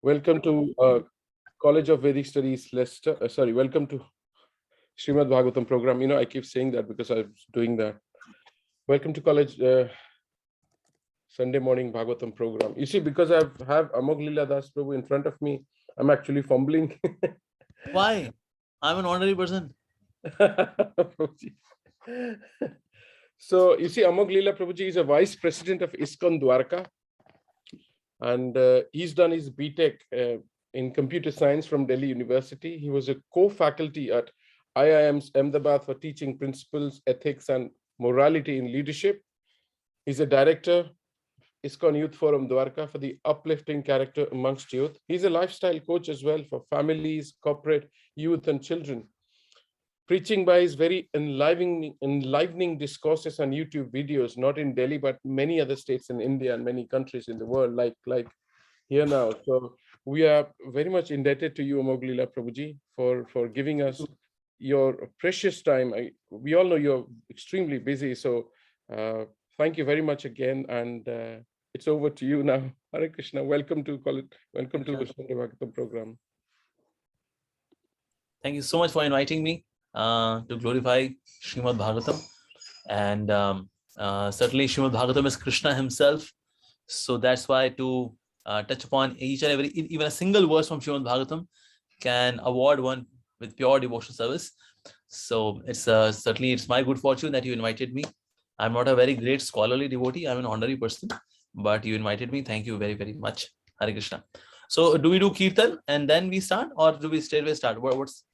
Welcome to College of Vedic Studies, Leicester. Welcome to Srimad Bhagavatam program. I keep saying that because I was doing that. Welcome to College Sunday morning Bhagavatam program. You see, because I have Amogha Lila Prabhu in front of me, I'm actually fumbling. Why? I'm an ordinary person. So, you see, Amogha Lila Prabhuji is a vice president of ISKCON Dvārakā. And he's done his BTech in computer science from Delhi University. He was a co-faculty at IIM's Ahmedabad for teaching principles, ethics, and morality in leadership. He's a director, ISKCON Youth Forum Dvārakā, for the uplifting character amongst youth. He's a lifestyle coach as well for families, corporate, youth, and children. Preaching by his very enlivening discourses on YouTube videos, not in Delhi, but many other states in India and many countries in the world, like here now. So we are very much indebted to you, Amogha Lila Prabhuji, for giving us your precious time. We all know you're extremely busy, so thank you very much again. And it's over to you now. Hare Krishna. Welcome to Sunday Bhagavatam program. Thank you so much for inviting me to glorify Srimad Bhagavatam. And certainly Srimad Bhagavatam is Krishna himself. So that's why to touch upon each and every, even a single verse from Srimad Bhagavatam can award one with pure devotional service. So it's certainly it's my good fortune that you invited me. I'm not a very great scholarly devotee. I'm an ordinary person, but you invited me. Thank you very, very much. Hare Krishna. So do we do Kirtan and then we start, or do we straight away start? What's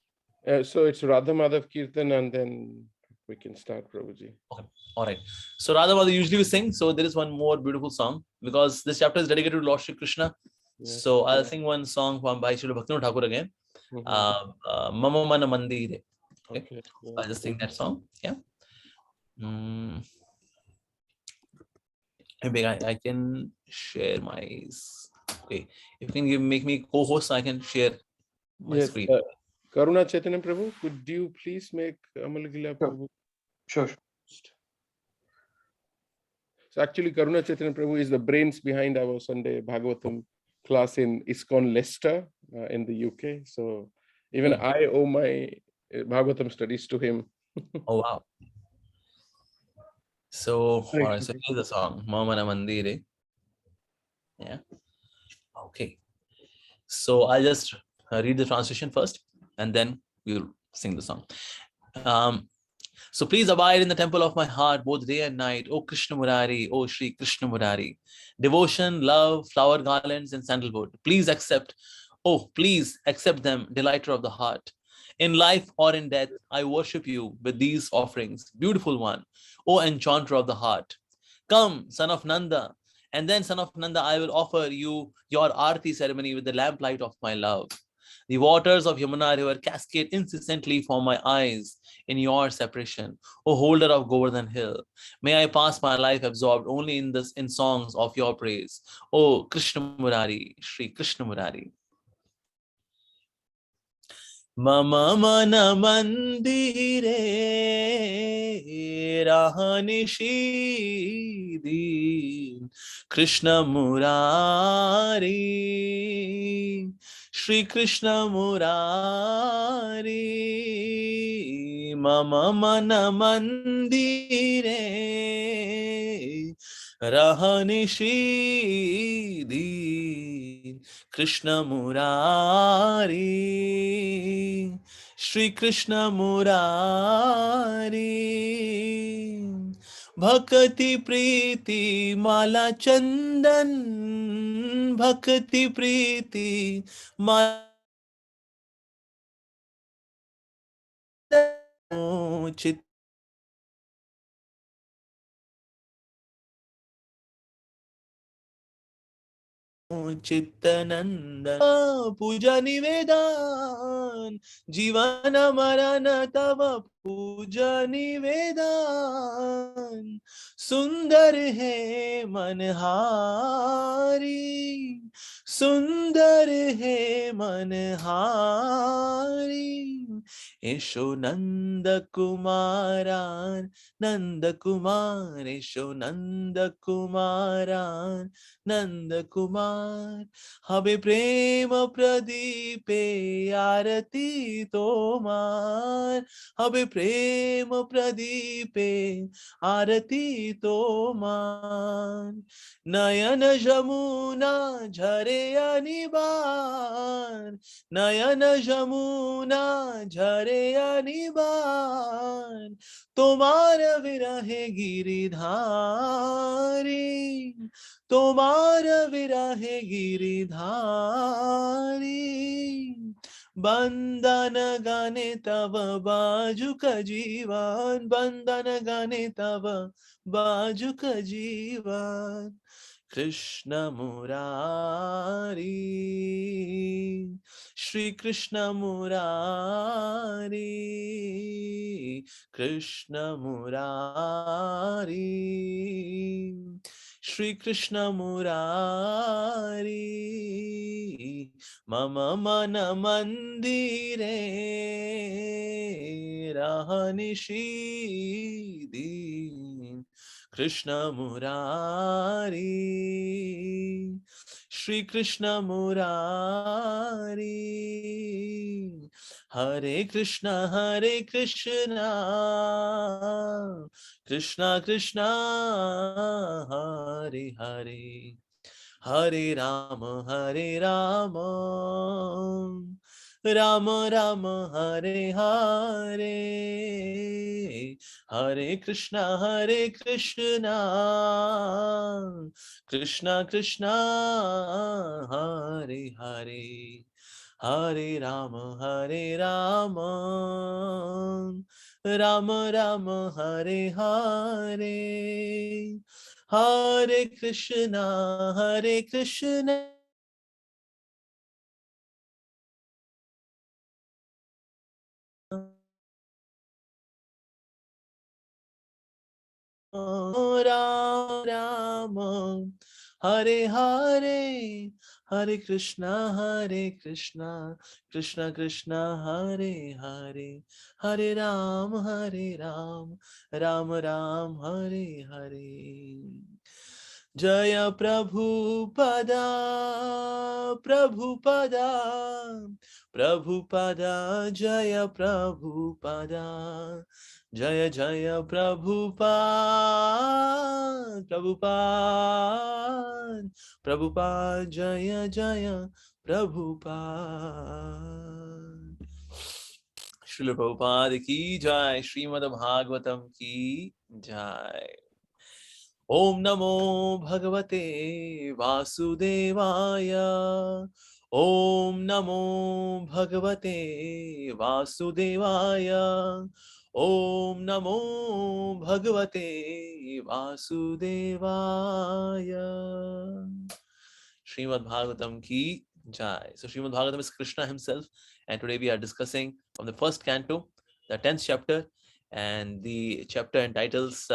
so it's Radha Madhav Kirtan and then we can start, Prabhuji. Okay. All right. So Radha Madhav usually we sing. So there is one more beautiful song because this chapter is dedicated to Lord Shri Krishna. Yes. So I'll sing one song from by Srila Bhaktivinoda Thakur again. Mama Mana Mandire. Okay. I'll just sing that song. Yeah. Maybe I can share my. Okay. If you can make me co-host, I can share my screen. Karuna Chaitanya Prabhu, could you please make Amogha Lila Prabhu? Sure. So actually, Karuna Chaitanya Prabhu is the brains behind our Sunday Bhagavatam class in ISKCON Leicester in the UK. So even I owe my Bhagavatam studies to him. Oh, wow. So, all right, so here's the song, Mamana Mandire. Yeah. Okay. So I'll just read the translation first, and then we'll sing the song. So please abide in the temple of my heart both day and night, O Krishna Murari, O Shri Krishna Murari. Devotion, love, flower garlands, and sandalwood. Please accept them, delighter of the heart. In life or in death, I worship you with these offerings. Beautiful one, O enchanter of the heart. Come, son of Nanda, and then son of Nanda, I will offer you your Aarti ceremony with the lamplight of my love. The waters of Yamuna river cascade incessantly from my eyes in your separation, O holder of Govardhan hill. May I pass my life absorbed only in songs of your praise, O Krishna Murari, Shri Krishna Murari. Mama mana mandire rahanishidin Krishna Murari, Shri Krishna Murari. Mama mana mandire rahanishidin Krishna Murari, Shri Krishna Murari. Bhakti Priti Mala Chandan, Bhakti Priti Mala Chit Chittananda Puja Nivedan Jivana Marana Tava Puja Nivedan Sundar Hai Manhari Sundar Hai Manhari Esho Nanda Kumaran, Nanda Kumar, Esho Nanda Kumaran, Nanda Kumar. Habe prema pradipe arati tomar. Habe prema pradipe arati tomar. नयन जमुना झरे अनिबार, नयन जमुना झरे अनिबार, तुम्हार विरहे गिरिधारी, तुम्हार विरहे गिरिधारी। बंदन गाने तब बाजुक जीवन, बंदन गाने तब बाजुक जीवन। Krishna Murari, Shri Krishna Murari, Krishna Murari, Shri Krishna Murari, Mama Mana Mandire Rahanishidin. Krishna Murari, Shri Krishna Murari, Hare Krishna, Hare Krishna, Krishna Krishna, Hare Hare, Hare Rama, Hare Rama, Rama Rama, Hare Hare, Hare Krishna, Hare Krishna, Krishna Krishna, Hare Hare, Hare Rama, Hare Rama, Rama Rama, Hare Hare, Hare Krishna, Hare Krishna, Rama Rama, Hare Hare, Hare Krishna, Krishna Krishna, Hare Hare, Hare Ram, Ram Ram, Hare Hare. Jaya Prabhupada, Prabhupada, Prabhupada, Jaya Prabhupada. Jaya Jaya Prabhupada, Prabhupada, Prabhupada, Jaya Jaya Prabhupada. Srila Prabhupada ki jai, Srimad Bhagavatam ki jai. Om Namo Bhagavate Vasudevaya. Om Namo Bhagavate Vasudevaya. Om Namo Bhagavate Vasudevaya. Srimad Bhagavatam ki jai. So Srimad Bhagavatam is Krishna himself, and today we are discussing from the first canto, the 10th chapter, and the chapter entitles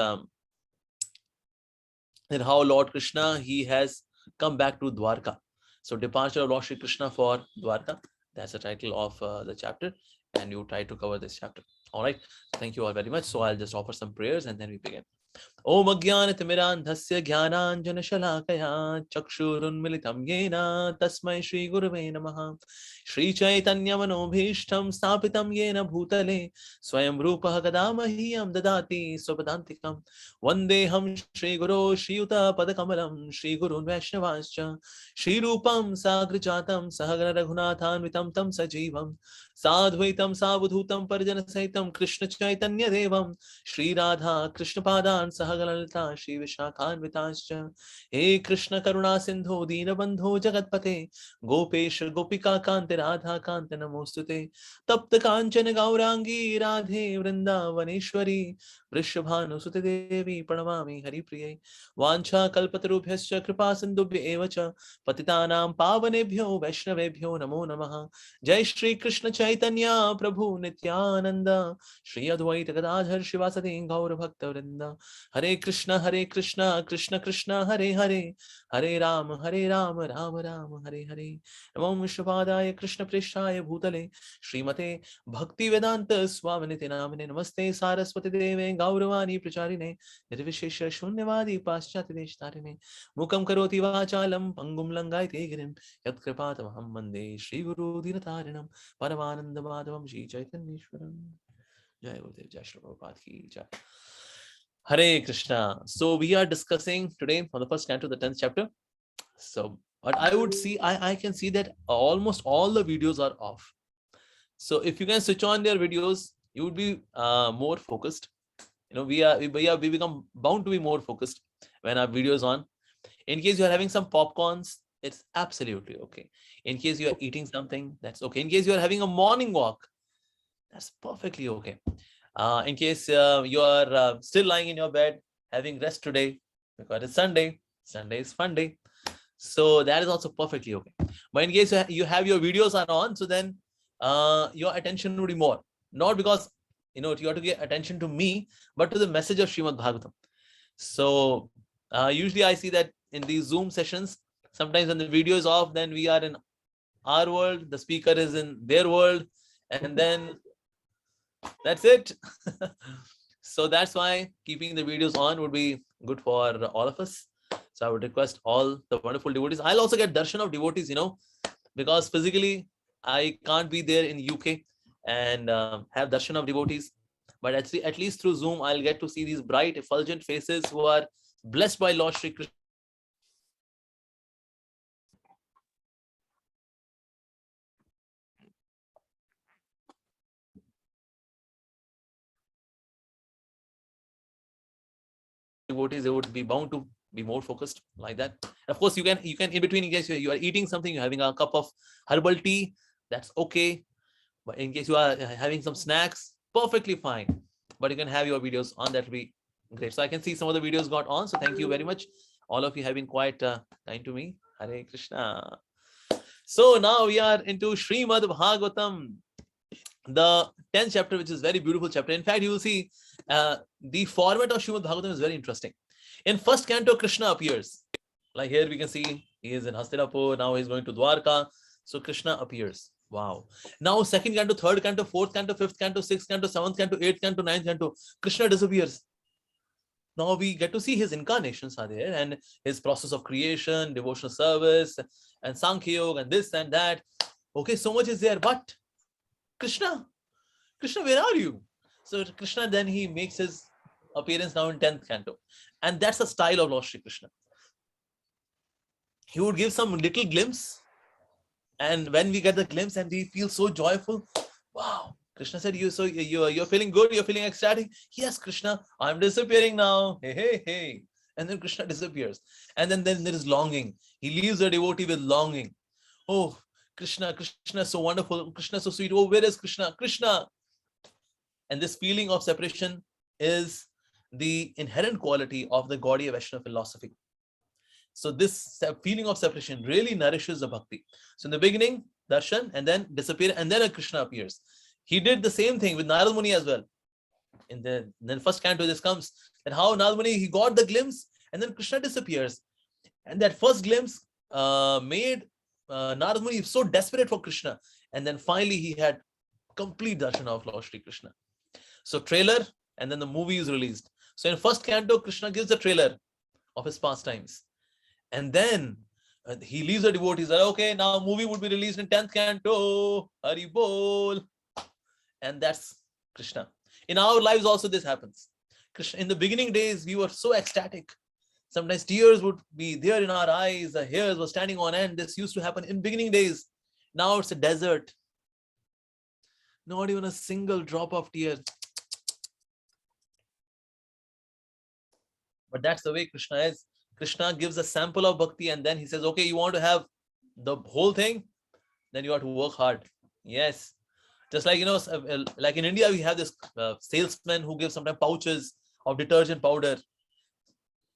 and how Lord Krishna, he has come back to Dvārakā. So departure of Lord Shri Krishna for Dvārakā. That's the title of the chapter, and you try to cover this chapter. All right. Thank you all very much. So I'll just offer some prayers and then we begin. Om Ajnanatimirandhasya Jnananjanashalakaya Chakshurunmilitam Yena Tasmai Shri Gurave Namaha. Shri Chaitanya Manobhishtam Stapitam Yena Bhutale Swayam Rupa Kadamahyam Dadati Swapadantikam Vandeham Shri Guru Shri Yuta Padakamalam Shri Gurun Vaishnavascha Shri Rupam Sagrijatam Sahagana Raghunathan Vitam Tam Sajivam Sadhvaitam Savudhutam Parjana Saitam Krishna Chaitanya Devam Shri Radha Krishna Padan Sahagalalita Shri Vishakhan Vitascha He Krishna Karuna Sindhu Deenabandho Jagatpate Gopesh Gopika Kante Radha Kante Namostute Tapta Kanchana Gaurangi Radhe Vrindavaneshwari Vrishabhanu Sute Devi Pranamami Hari Priye Vancha Kalpatarubhyascha Kripa Sindhubhya Evacha Patitanam Pavanebhyo Vaishnavebhyo Namo Namaha Jai Shri Krishna Chaitanya Prabhu Nityananda Shri Advaita Gadadhar Shivasati Gaura Bhakta Vrinda Hare Krishna, Krishna Krishna, Hare Hare, Hare Ram, Ram Ram, Hare Hare. Namo Vishwapadaya Krishna Preshaya Bhutale, Srimate Bhakti Vedanta Swaminiti Namine, Namaste Saraswati Deve, Gauravani Pracharine, Nirvishesha Shunyavadi Paschati Deshtarine, Mukam Karoti Vachalam, Pangum Langai Tegirim, Yat Kripatamaham Mande, Shri Guru Dinatarinam, Paramananda Madhavam, Shri Chaitanyeshwaram. Jai Gurudev, Jai Shri Prabhupada ki Jai. Hare Krishna. So we are discussing today on the first canto, the 10th chapter. So what I would see, I can see that almost all the videos are off. So if you can switch on their videos, you would be more focused. You know, we become bound to be more focused when our video is on. In case you are having some popcorns, it's absolutely okay. In case you are eating something, that's okay. In case you are having a morning walk, that's perfectly okay. In case you are still lying in your bed, having rest today, because it's Sunday. Sunday is fun day. So that is also perfectly okay. But in case you have your videos are on, so then your attention would be more. Not because, you have to get attention to me, but to the message of Srimad Bhagavatam. So usually I see that in these Zoom sessions, sometimes when the video is off, then we are in our world, the speaker is in their world, and then that's it. So that's why keeping the videos on would be good for all of us. So I would request all the wonderful devotees. I'll also get darshan of devotees, because physically I can't be there in UK and have darshan of devotees. But at least through Zoom, I'll get to see these bright, effulgent faces who are blessed by Lord Shri Krishna. Devotees, they would be bound to be more focused like that. And of course, you can in between, in case you are eating something, you're having a cup of herbal tea, that's okay. But in case you are having some snacks, perfectly fine. But you can have your videos on, that will be great. So I can see some of the videos got on. So thank you very much. All of you have been quite kind to me. Hare Krishna. So now we are into Srimad Bhagavatam, the 10th chapter, which is very beautiful chapter. In fact, you will see the format of Srimad Bhagavatam is very interesting. In first canto, Krishna appears. Like here we can see he is in Hastinapur. Now he's going to Dvārakā. So Krishna appears. Wow. Now second canto, third canto, fourth canto, fifth canto, sixth canto, seventh canto, eighth canto, ninth canto, Krishna disappears. Now we get to see his incarnations are there and his process of creation, devotional service, and Sankhya Yoga, and this and that. Okay, so much is there, but Krishna, where are you? So Krishna, then he makes his appearance now in 10th canto. And that's the style of Lord Shri Krishna. He would give some little glimpse. And when we get the glimpse and we feel so joyful, wow, Krishna said, you're feeling good, you're feeling ecstatic. Yes, Krishna, I'm disappearing now. Hey. And then Krishna disappears. And then there is longing. He leaves the devotee with longing. Oh, Krishna so wonderful. Krishna so sweet. Oh, where is Krishna? Krishna. And this feeling of separation is the inherent quality of the Gaudiya Vaishnava philosophy. So this feeling of separation really nourishes the bhakti. So in the beginning, darshan, and then disappear, and then a Krishna appears. He did the same thing with Narad Muni as well. Then first canto, this comes, and how Narad Muni, he got the glimpse, and then Krishna disappears. And that first glimpse made Narad Muni so desperate for Krishna. And then finally, he had complete darshan of Lord Shri Krishna. So trailer, and then the movie is released. So in first canto, Krishna gives the trailer of his pastimes. And then he leaves the devotees. Okay, now movie would be released in 10th canto. Hari Bol. And that's Krishna. In our lives also this happens. Krishna, in the beginning days, we were so ecstatic. Sometimes tears would be there in our eyes. The hairs were standing on end. This used to happen in beginning days. Now it's a desert. Not even a single drop of tear. But that's the way Krishna is. Krishna gives a sample of bhakti and then he says, okay, you want to have the whole thing? Then you have to work hard. Yes. Just like, like in India, we have this salesman who gives sometimes pouches of detergent powder.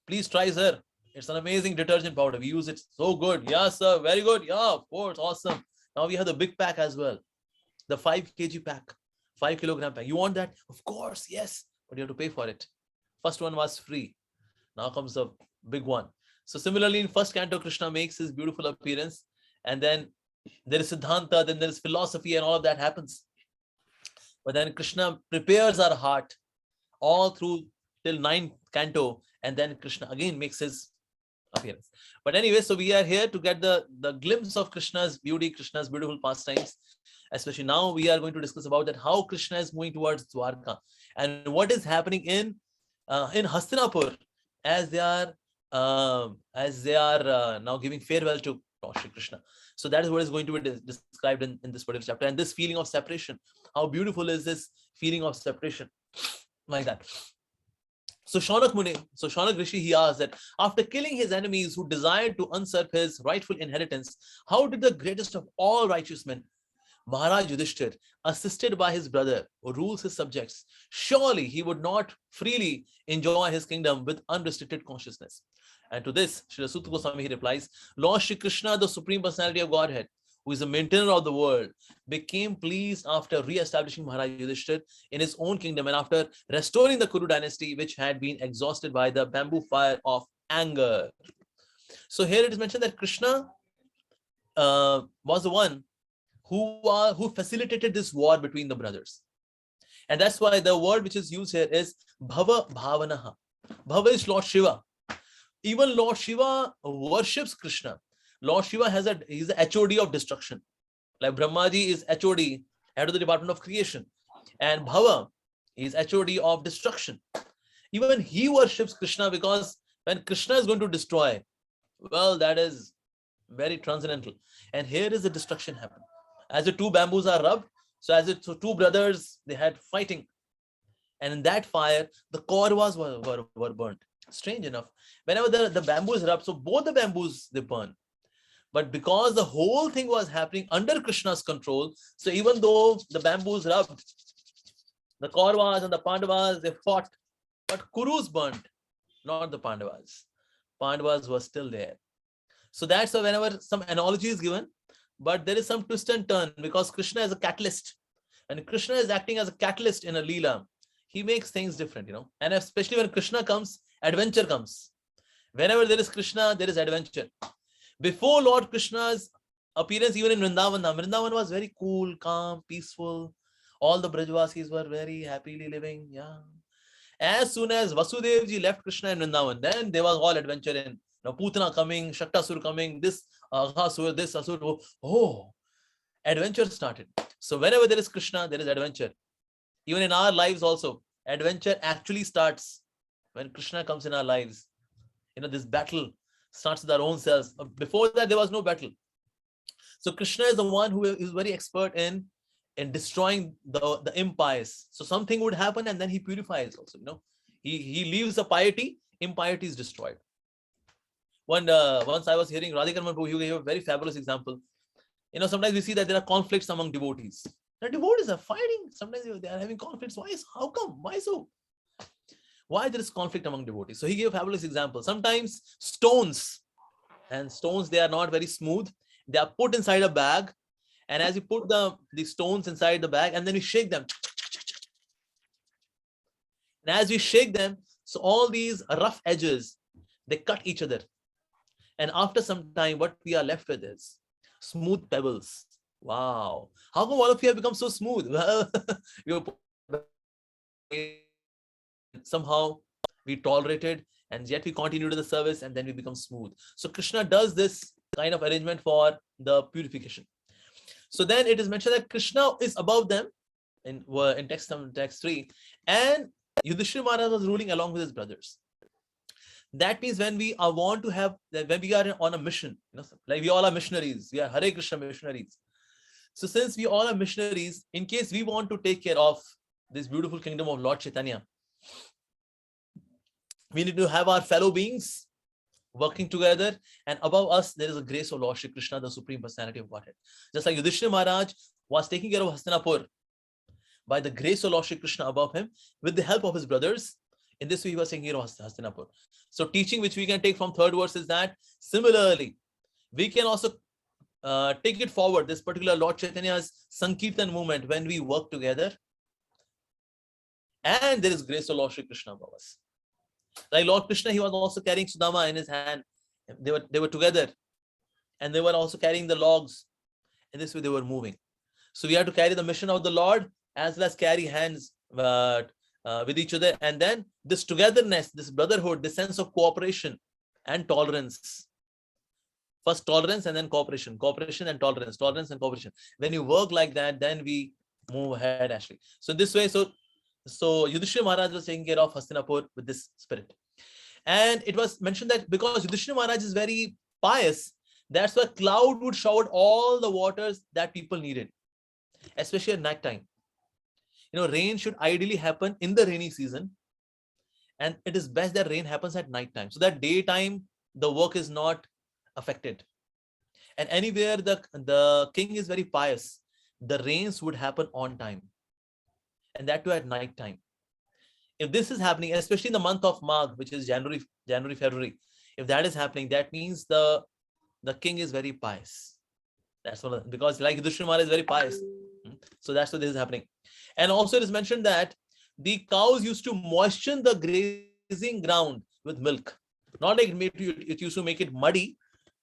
Please try, sir. It's an amazing detergent powder. We use it so good. Yeah, sir. Very good. Yeah, of course. Awesome. Now we have the big pack as well. The 5 kg pack, 5 kilogram pack. You want that? Of course. Yes. But you have to pay for it. First one was free. Now comes the big one. So similarly, in first canto, Krishna makes his beautiful appearance, and then there is Siddhanta, then there is philosophy, and all of that happens. But then Krishna prepares our heart all through till 9th canto, and then Krishna again makes his appearance. But anyway, so we are here to get the glimpse of Krishna's beauty, Krishna's beautiful pastimes. Especially now, we are going to discuss about that how Krishna is moving towards Dvārakā and what is happening in Hastinapur as they are now giving farewell to Lord Shri Krishna. So that is what is going to be described in this particular chapter. And this feeling of separation, how beautiful is this feeling of separation, like that. So Shaunak Rishi, he asked that after killing his enemies who desired to usurp his rightful inheritance, how did the greatest of all righteous men, Maharaj Yudhishthir, assisted by his brother who rules his subjects, surely he would not freely enjoy his kingdom with unrestricted consciousness. And to this, Srila Sutta Goswami, he replies, Lord Shri Krishna, the Supreme Personality of Godhead, who is the maintainer of the world, became pleased after re-establishing Maharaj Yudhishthir in his own kingdom and after restoring the Kuru dynasty, which had been exhausted by the bamboo fire of anger. So here it is mentioned that Krishna was the one who facilitated this war between the brothers. And that's why the word which is used here is Bhava Bhavanaha. Bhava is Lord Shiva. Even Lord Shiva worships Krishna. Lord Shiva he's the HOD of destruction. Like Brahmaji is HOD, head of the department of creation. And Bhava is HOD of destruction. Even he worships Krishna because when Krishna is going to destroy, well, that is very transcendental. And here is the destruction happen. As the two bamboos are rubbed, so two brothers, they had fighting. And in that fire, the Kauravas were burnt. Strange enough. Whenever the bamboo is rubbed, so both the bamboos, they burn. But because the whole thing was happening under Krishna's control, so even though the bamboos rubbed, the Kauravas and the Pandavas, they fought, but Kurus burnt, not the Pandavas. Pandavas were still there. So that's why whenever some analogy is given, but there is some twist and turn because Krishna is a catalyst. And Krishna is acting as a catalyst in a Leela. He makes things different, And especially when Krishna comes, adventure comes. Whenever there is Krishna, there is adventure. Before Lord Krishna's appearance, even in Vrindavan was very cool, calm, peaceful. All the Brajvasis were very happily living. Yeah. As soon as Vasudevji left Krishna in Vrindavan, then there was all adventure in Putana coming, Shaktasur coming, this Asur, this Asur. Oh, adventure started. So whenever there is Krishna, there is adventure. Even in our lives also, adventure actually starts when Krishna comes in our lives. This battle starts with our own selves. Before that, there was no battle. So Krishna is the one who is very expert in destroying the impious. So something would happen and then he purifies also. He leaves the piety, impiety is destroyed. Once I was hearing Radhika Prabhu, he gave a very fabulous example. Sometimes we see that there are conflicts among devotees. The devotees are fighting. Sometimes they are having conflicts. How come? Why so? Why there is conflict among devotees? So he gave a fabulous example. Sometimes stones, they are not very smooth. They are put inside a bag. And as you put the stones inside the bag, and then you shake them. And as we shake them, so all these rough edges, they cut each other. And after some time, what we are left with is smooth pebbles. Wow. How come all of you have become so smooth? Well, somehow we tolerated and yet we continue to the service and then we become smooth. So Krishna does this kind of arrangement for the purification. So then it is mentioned that Krishna is above them in text 3, and Yudhishthira Maharaj was ruling along with his brothers. That means when we are on a mission, like we all are missionaries, we are Hare Krishna missionaries. So since we all are missionaries, in case we want to take care of this beautiful kingdom of Lord Chaitanya, we need to have our fellow beings working together, and above us there is a grace of Lord Shri Krishna, the Supreme Personality of Godhead. Just like Yudhishthira Maharaj was taking care of Hastinapur by the grace of Lord Shri Krishna above him, with the help of his brothers. In this way, he was taking care of Hastinapur. So teaching which we can take from third verse is that similarly, we can also take it forward, this particular Lord Chaitanya's Sankirtan movement, when we work together. And there is grace of Lord Shri Krishna above us. Like Lord Krishna, he was also carrying Sudama in his hand. They were together, and they were also carrying the logs. In this way, they were moving. So we have to carry the mission of the Lord as well as carry hands with each other. And then this togetherness, this brotherhood, this sense of cooperation and tolerance. First tolerance and then cooperation, cooperation and tolerance, tolerance and cooperation. When you work like that, then we move ahead actually. So this way, so Yudhishthira Maharaj was taking care of Hastinapur with this spirit. And it was mentioned that because Yudhishthira Maharaj is very pious, that's why cloud would shower all the waters that people needed, especially at night time. You know, rain should ideally happen in the rainy season, and it is best that rain happens at night time, so that daytime the work is not affected. And anywhere the king is very pious, the rains would happen on time, and that too at night time. If this is happening, especially in the month of Magh, which is January, February, if that is happening, that means the king is very pious. That's one, because like Yudhishthira Maharaj is very pious. So that's what this is happening. And also it is mentioned that the cows used to moisten the grazing ground with milk. Not like it used to make it muddy,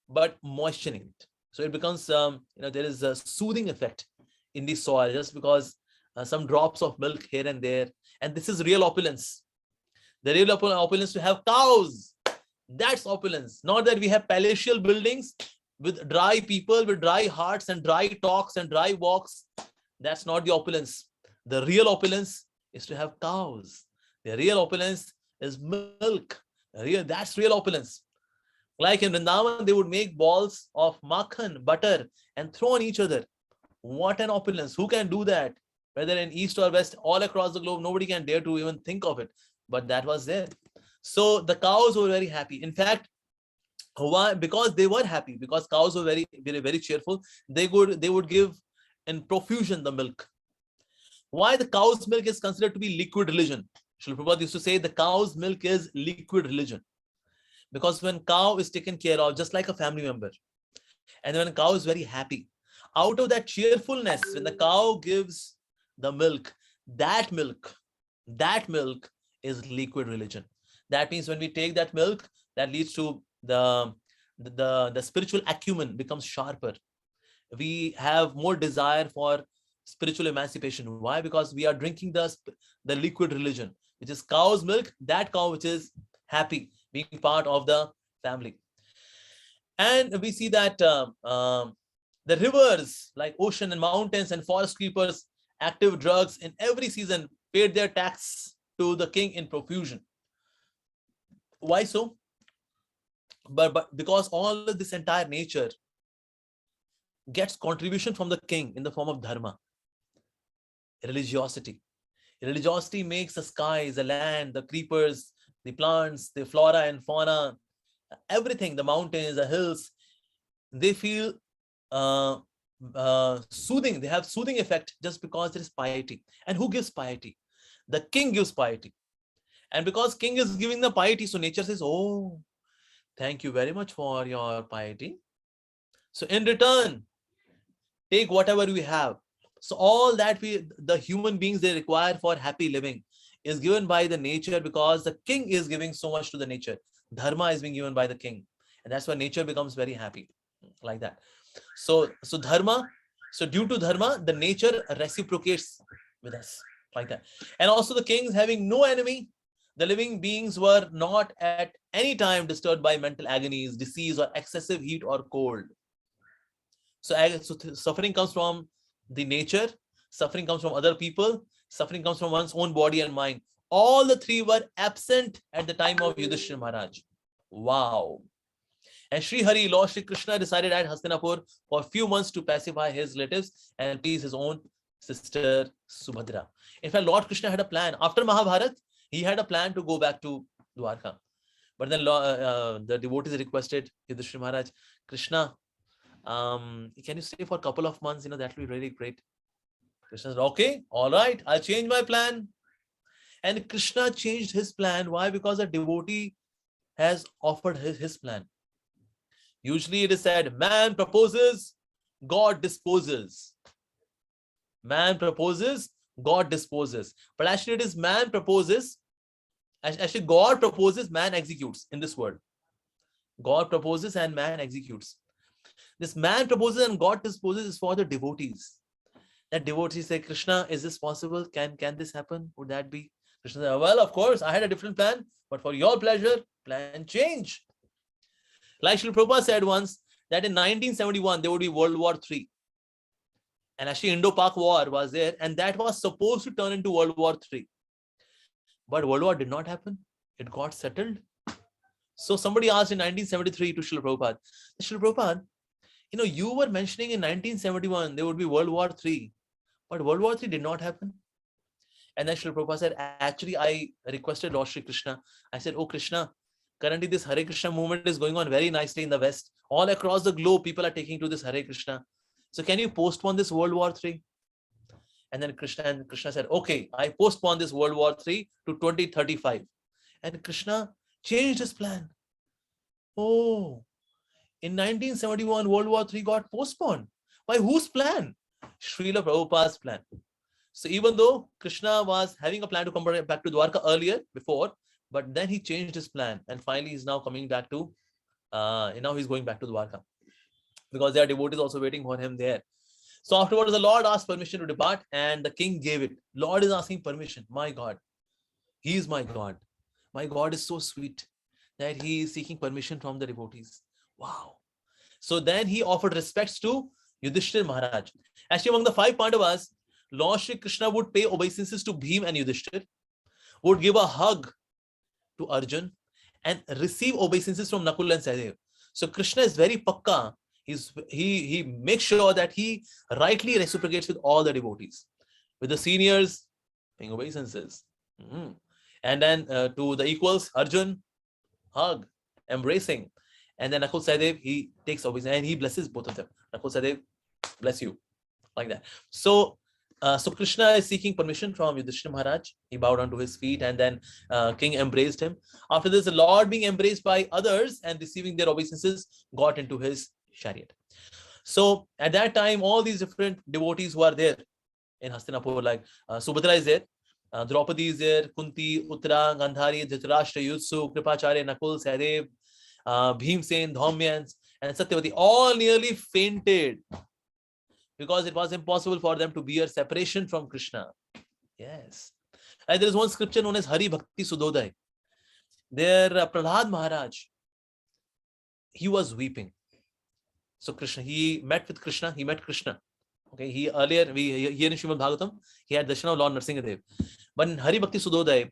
but moistening it. So it becomes, there is a soothing effect in the soil just because some drops of milk here and there. And this is real opulence. The real opulence to have cows. That's opulence. Not that we have palatial buildings with dry people, with dry hearts and dry talks and dry walks. That's not the opulence. The real opulence is to have cows. The real opulence is milk. That's real opulence. Like in Vrindavan, they would make balls of makhan, butter, and throw on each other. What an opulence. Who can do that? Whether in East or West, all across the globe, nobody can dare to even think of it. But that was there. So the cows were very happy. In fact, why? Because they were happy, because cows were very, very, very cheerful. They would give in profusion the milk. Why the cow's milk is considered to be liquid religion? Srila Prabhupada used to say the cow's milk is liquid religion. Because when cow is taken care of, just like a family member, and when a cow is very happy, out of that cheerfulness, when the cow gives the milk, that milk is liquid religion. That means when we take that milk, that leads to the spiritual acumen becomes sharper. We have more desire for spiritual emancipation. Why? Because we are drinking the liquid religion, which is cow's milk, that cow which is happy being part of the family. And we see that the rivers like ocean and mountains and forest creepers, active drugs in every season paid their tax to the king in profusion. Why so? But because all of this entire nature gets contribution from the king in the form of dharma, religiosity. Religiosity makes the skies, the land, the creepers, the plants, the flora and fauna, everything, the mountains, the hills, they feel soothing. They have soothing effect just because there is piety. And who gives piety? The king gives piety. And because king is giving the piety, so nature says, oh, thank you very much for your piety. So in return, take whatever we have. So all that the human beings, they require for happy living is given by the nature, because the king is giving so much to the nature. Dharma is being given by the king. And that's why nature becomes very happy like that. So dharma, so due to dharma, the nature reciprocates with us like that. And also the kings having no enemy, the living beings were not at any time disturbed by mental agonies, disease, or excessive heat or cold. So suffering comes from the nature, suffering comes from other people, suffering comes from one's own body and mind. All the three were absent at the time of Yudhishthira Maharaj. Wow. And Sri Hari, Lord Sri Krishna, decided at Hastinapur for a few months to pacify his relatives and please his own sister Subhadra. In fact, Lord Krishna had a plan. After Mahabharat, he had a plan to go back to Dvārakā. But then the devotees requested Yudhishthira Maharaj, Krishna, can you stay for a couple of months? That will be really great. Krishna said, okay, all right, I'll change my plan. And Krishna changed his plan. Why? Because a devotee has offered his plan. Usually it is said, man proposes, God disposes. Man proposes, God disposes. But actually it is man proposes Actually, God proposes, man executes in this world. God proposes and man executes. This man proposes and God disposes is for the devotees. That devotees say, Krishna, is this possible? Can this happen? Would that be? Krishna says, well, of course, I had a different plan, but for your pleasure, plan change. Like Srila Prabhupada said once that in 1971, there would be World War III. And actually, Indo-Pak War was there, and that was supposed to turn into World War III. But World War did not happen. It got settled. So somebody asked in 1973 to Srila Prabhupada, Srila Prabhupada, you were mentioning in 1971 there would be World War III, but World War III did not happen. And then Srila Prabhupada said, actually, I requested Lord Shri Krishna. I said, oh Krishna, currently this Hare Krishna movement is going on very nicely in the West. All across the globe, people are taking to this Hare Krishna. So can you postpone this World War III? And then Krishna said, okay, I postpone this World War III to 2035. And Krishna changed his plan. Oh, in 1971, World War III got postponed. By whose plan? Srila Prabhupada's plan. So even though Krishna was having a plan to come back to Dvārakā before, but then he changed his plan and finally he's now coming back to, now he's going back to Dvārakā because there are devotees also waiting for him there. So afterwards, the Lord asked permission to depart and the king gave it. Lord is asking permission. My God, he is my God. My God is so sweet that he is seeking permission from the devotees. Wow. So then he offered respects to Yudhishthir Maharaj. Actually, among the 5 Pandavas, Lord Shri Krishna would pay obeisances to Bhim and Yudhishthir, would give a hug to Arjun, and receive obeisances from Nakul and Sahadev. So Krishna is very pakka. He makes sure that he rightly reciprocates with all the devotees. With the seniors, paying obeisances. And then to the equals, Arjun, hug, embracing. And then Nakul Sahadev, he takes obeisance and he blesses both of them. Nakul Sahadev, bless you. Like that. So Krishna is seeking permission from Yudhishthira Maharaj. He bowed onto his feet and then king embraced him. After this, the Lord being embraced by others and receiving their obeisances got into his chariot. So at that time, all these different devotees who are there in Hastinapur, like Subhadra is there, Draupadi is there, Kunti, Uttara, Gandhari, Dhritarashtra, Yudsu, Kripacharya, Nakul, Sahadev, Bhimsen, Dhaumyans, and Satyavati all nearly fainted because it was impossible for them to bear separation from Krishna. Yes. And there is one scripture known as Hari Bhakti Sudodai. There, Prahlad Maharaj, he was weeping. So Krishna, he met Krishna. Okay, he earlier, here in Srimad Bhagavatam, he had darshan of Lord Nrsimhadev. But in Hari Bhakti Sudodai,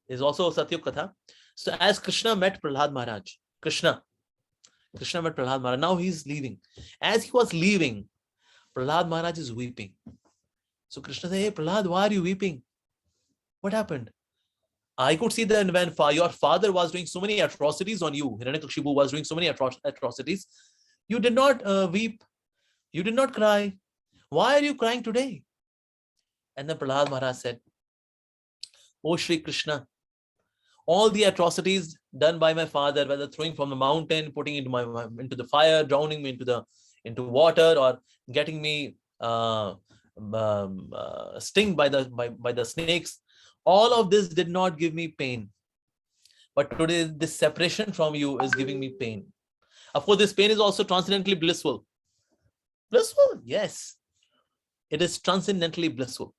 is also Satyuk Katha. So as Krishna met Prahlad Maharaj, Krishna met Prahlad Maharaj. Now he is leaving. As he was leaving, Prahlad Maharaj is weeping. So Krishna said, hey Prahlad, why are you weeping? What happened? I could see that when your father was doing so many atrocities on you, Hiranyakashipu was doing so many atrocities, you did not weep. You did not cry. Why are you crying today? And then Prahlad Maharaj said, oh Shri Krishna, all the atrocities done by my father, whether throwing from the mountain, putting into the fire, drowning me into water, or getting me stung by the snakes, all of this did not give me pain. But today, this separation from you is giving me pain. Of course, this pain is also transcendently blissful. Blissful? Yes. It is transcendently blissful.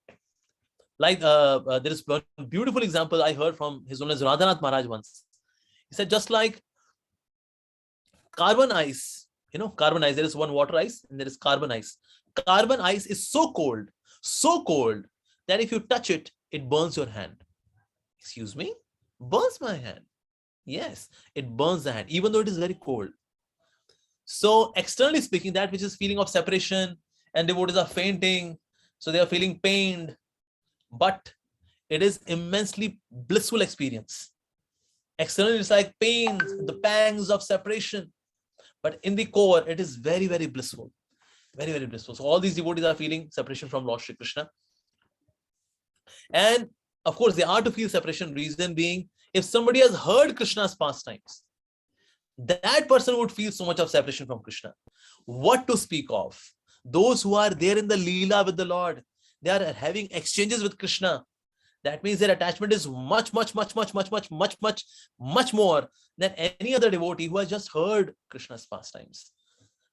Like there is one beautiful example I heard from His Holiness Radhanath Maharaj once. He said, just like carbon ice, carbon ice, there is one water ice and there is carbon ice. Carbon ice is so cold that if you touch it, it burns your hand. Excuse me? Burns my hand. Yes, it burns the hand, even though it is very cold. So externally speaking, that which is feeling of separation and devotees are fainting, so they are feeling pained, but it is immensely blissful experience. Externally, it's like pains, the pangs of separation, but in the core, it is very, very blissful. Very, very blissful. So all these devotees are feeling separation from Lord Shri Krishna. And of course, they are to feel separation, reason being, if somebody has heard Krishna's pastimes, that person would feel so much of separation from Krishna. What to speak of? Those who are there in the Leela with the Lord, they are having exchanges with Krishna. That means their attachment is much more than any other devotee who has just heard Krishna's pastimes.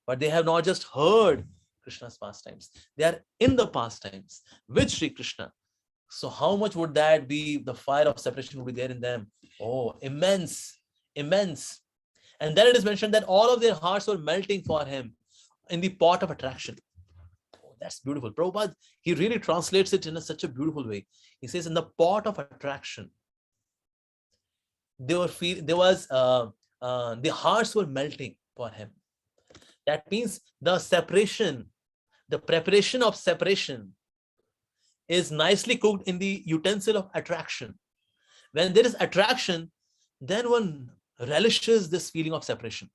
But they have not just heard Krishna's pastimes. They are in the pastimes with Sri Krishna. So how much would that be? The fire of separation would be there in them. Oh, immense. And then it is mentioned that all of their hearts were melting for him in the pot of attraction. Oh, that's beautiful. Prabhupada, he really translates it in such a beautiful way. He says, in the pot of attraction, their hearts were melting for him. That means the separation, the preparation of separation is nicely cooked in the utensil of attraction. When there is attraction, then one relishes this feeling of separation.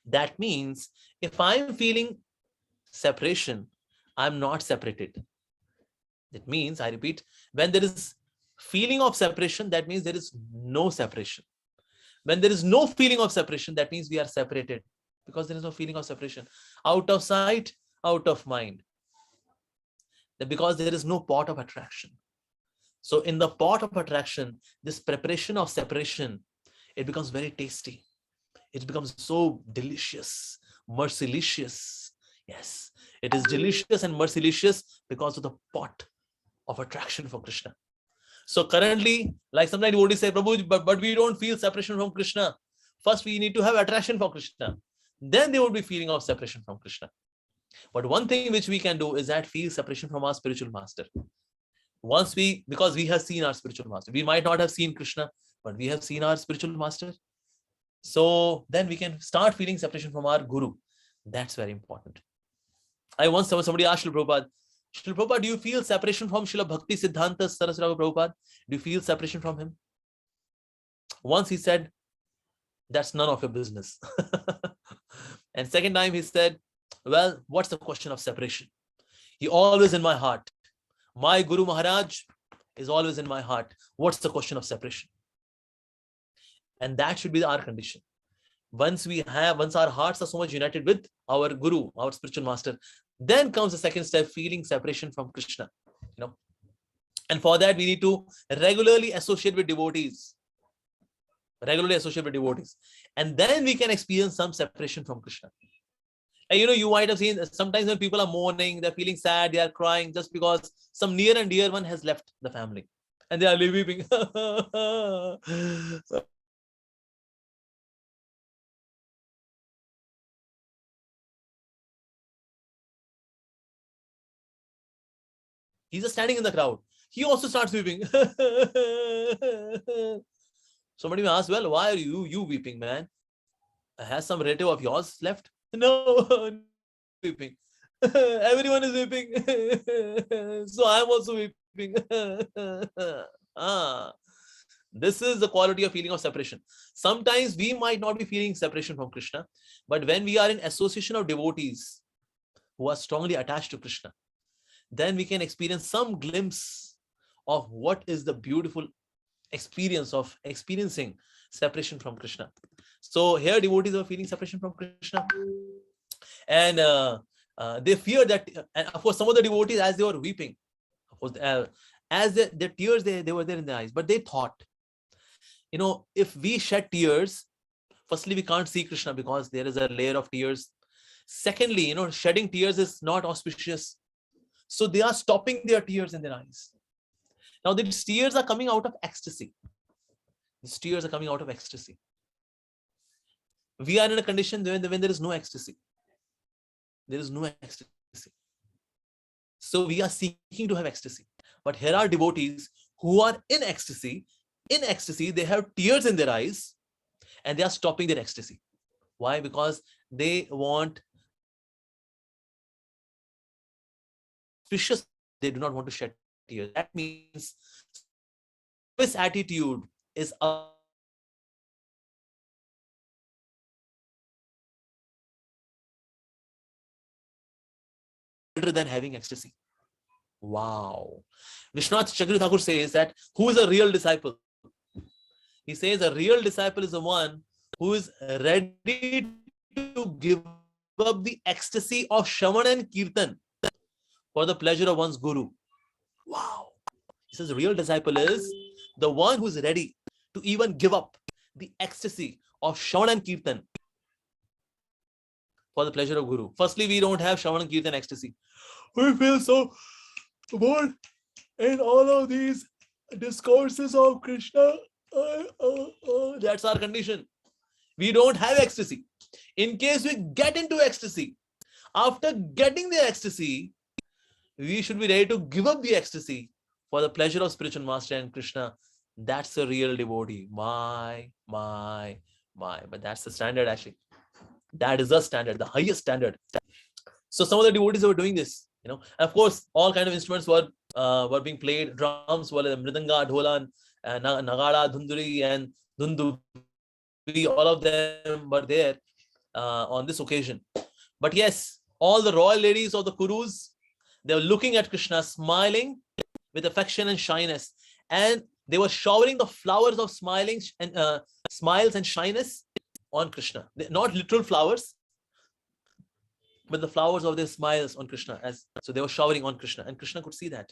That means if I'm feeling separation, I'm not separated. That means, I repeat, when there is feeling of separation, that means there is no separation. When there is no feeling of separation, that means we are separated, because there is no feeling of separation. Out of sight, out of mind. Because there is no pot of attraction. So in the pot of attraction, this preparation of separation, it becomes very tasty. It becomes so delicious, mercilicious. Yes, it is delicious and mercilicious because of the pot of attraction for Krishna. So currently, like sometimes devotees say, Prabhu, but we don't feel separation from Krishna. First, we need to have attraction for Krishna. Then there would be feeling of separation from Krishna. But one thing which we can do is that feel separation from our spiritual master. Because we have seen our spiritual master. We might not have seen Krishna, but we have seen our spiritual master. So then we can start feeling separation from our guru. That's very important. I once somebody asked Srila Prabhupada, do you feel separation from Srila Bhakti Siddhanta Saraswati Prabhupada? Do you feel separation from him? Once he said, that's none of your business. And second time he said, well, what's the question of separation? He always in my heart. My Guru Maharaj is always in my heart. What's the question of separation? And that should be our condition. Once our hearts are so much united with our Guru, our spiritual master, then comes the second step, feeling separation from Krishna. And for that, we need to regularly associate with devotees. And then we can experience some separation from Krishna. And you might have seen sometimes when people are mourning, they're feeling sad, they are crying just because some near and dear one has left the family. And they are weeping. He's just standing in the crowd. He also starts weeping. Somebody may ask, well, why are you weeping, man? Has some relative of yours left? No, weeping. Everyone is weeping. So I'm also weeping. This is the quality of feeling of separation. Sometimes we might not be feeling separation from Krishna, but when we are in association of devotees who are strongly attached to Krishna, then we can experience some glimpse of what is the beautiful experience of experiencing separation from Krishna. So here devotees are feeling separation from Krishna, and they fear that, and of course some of the devotees, as they were weeping, of course, as their tears, they were there in their eyes, but they thought, if we shed tears, firstly we can't see Krishna because there is a layer of tears. Secondly, shedding tears is not auspicious. So they are stopping their tears in their eyes. Now these tears are coming out of ecstasy. We are in a condition when there is no ecstasy. So we are seeking to have ecstasy. But here are devotees who are in ecstasy. In ecstasy, they have tears in their eyes and they are stopping their ecstasy. Why? Because they want they do not want to shed tears. That means this attitude is better than having ecstasy. Wow. Vishwanath Chakravarti Thakur says that who is a real disciple? He says a real disciple is the one who is ready to give up the ecstasy of Shravan and Kirtan for the pleasure of one's Guru. Wow. He says the real disciple is the one who's ready to even give up the ecstasy of Shravan and Kirtan for the pleasure of Guru. Firstly, we don't have Shravan and Kirtan ecstasy. We feel so bored in all of these discourses of Krishna. That's our condition. We don't have ecstasy. In case we get into ecstasy, after getting the ecstasy, we should be ready to give up the ecstasy for the pleasure of spiritual master and Krishna. That's a real devotee. My. But that's the standard actually. That is the standard, the highest standard. So some of the devotees were doing this, you know. And of course, all kind of instruments were being played. Drums, were mridanga, dholan, nagada, dhunduri, and dundubi. All of them were there on this occasion. But yes, all the royal ladies of the Kurus, they were looking at Krishna, smiling with affection and shyness, and they were showering the flowers of smiles and shyness on Krishna. Not literal flowers, but the flowers of their smiles on Krishna. So they were showering on Krishna, and Krishna could see that.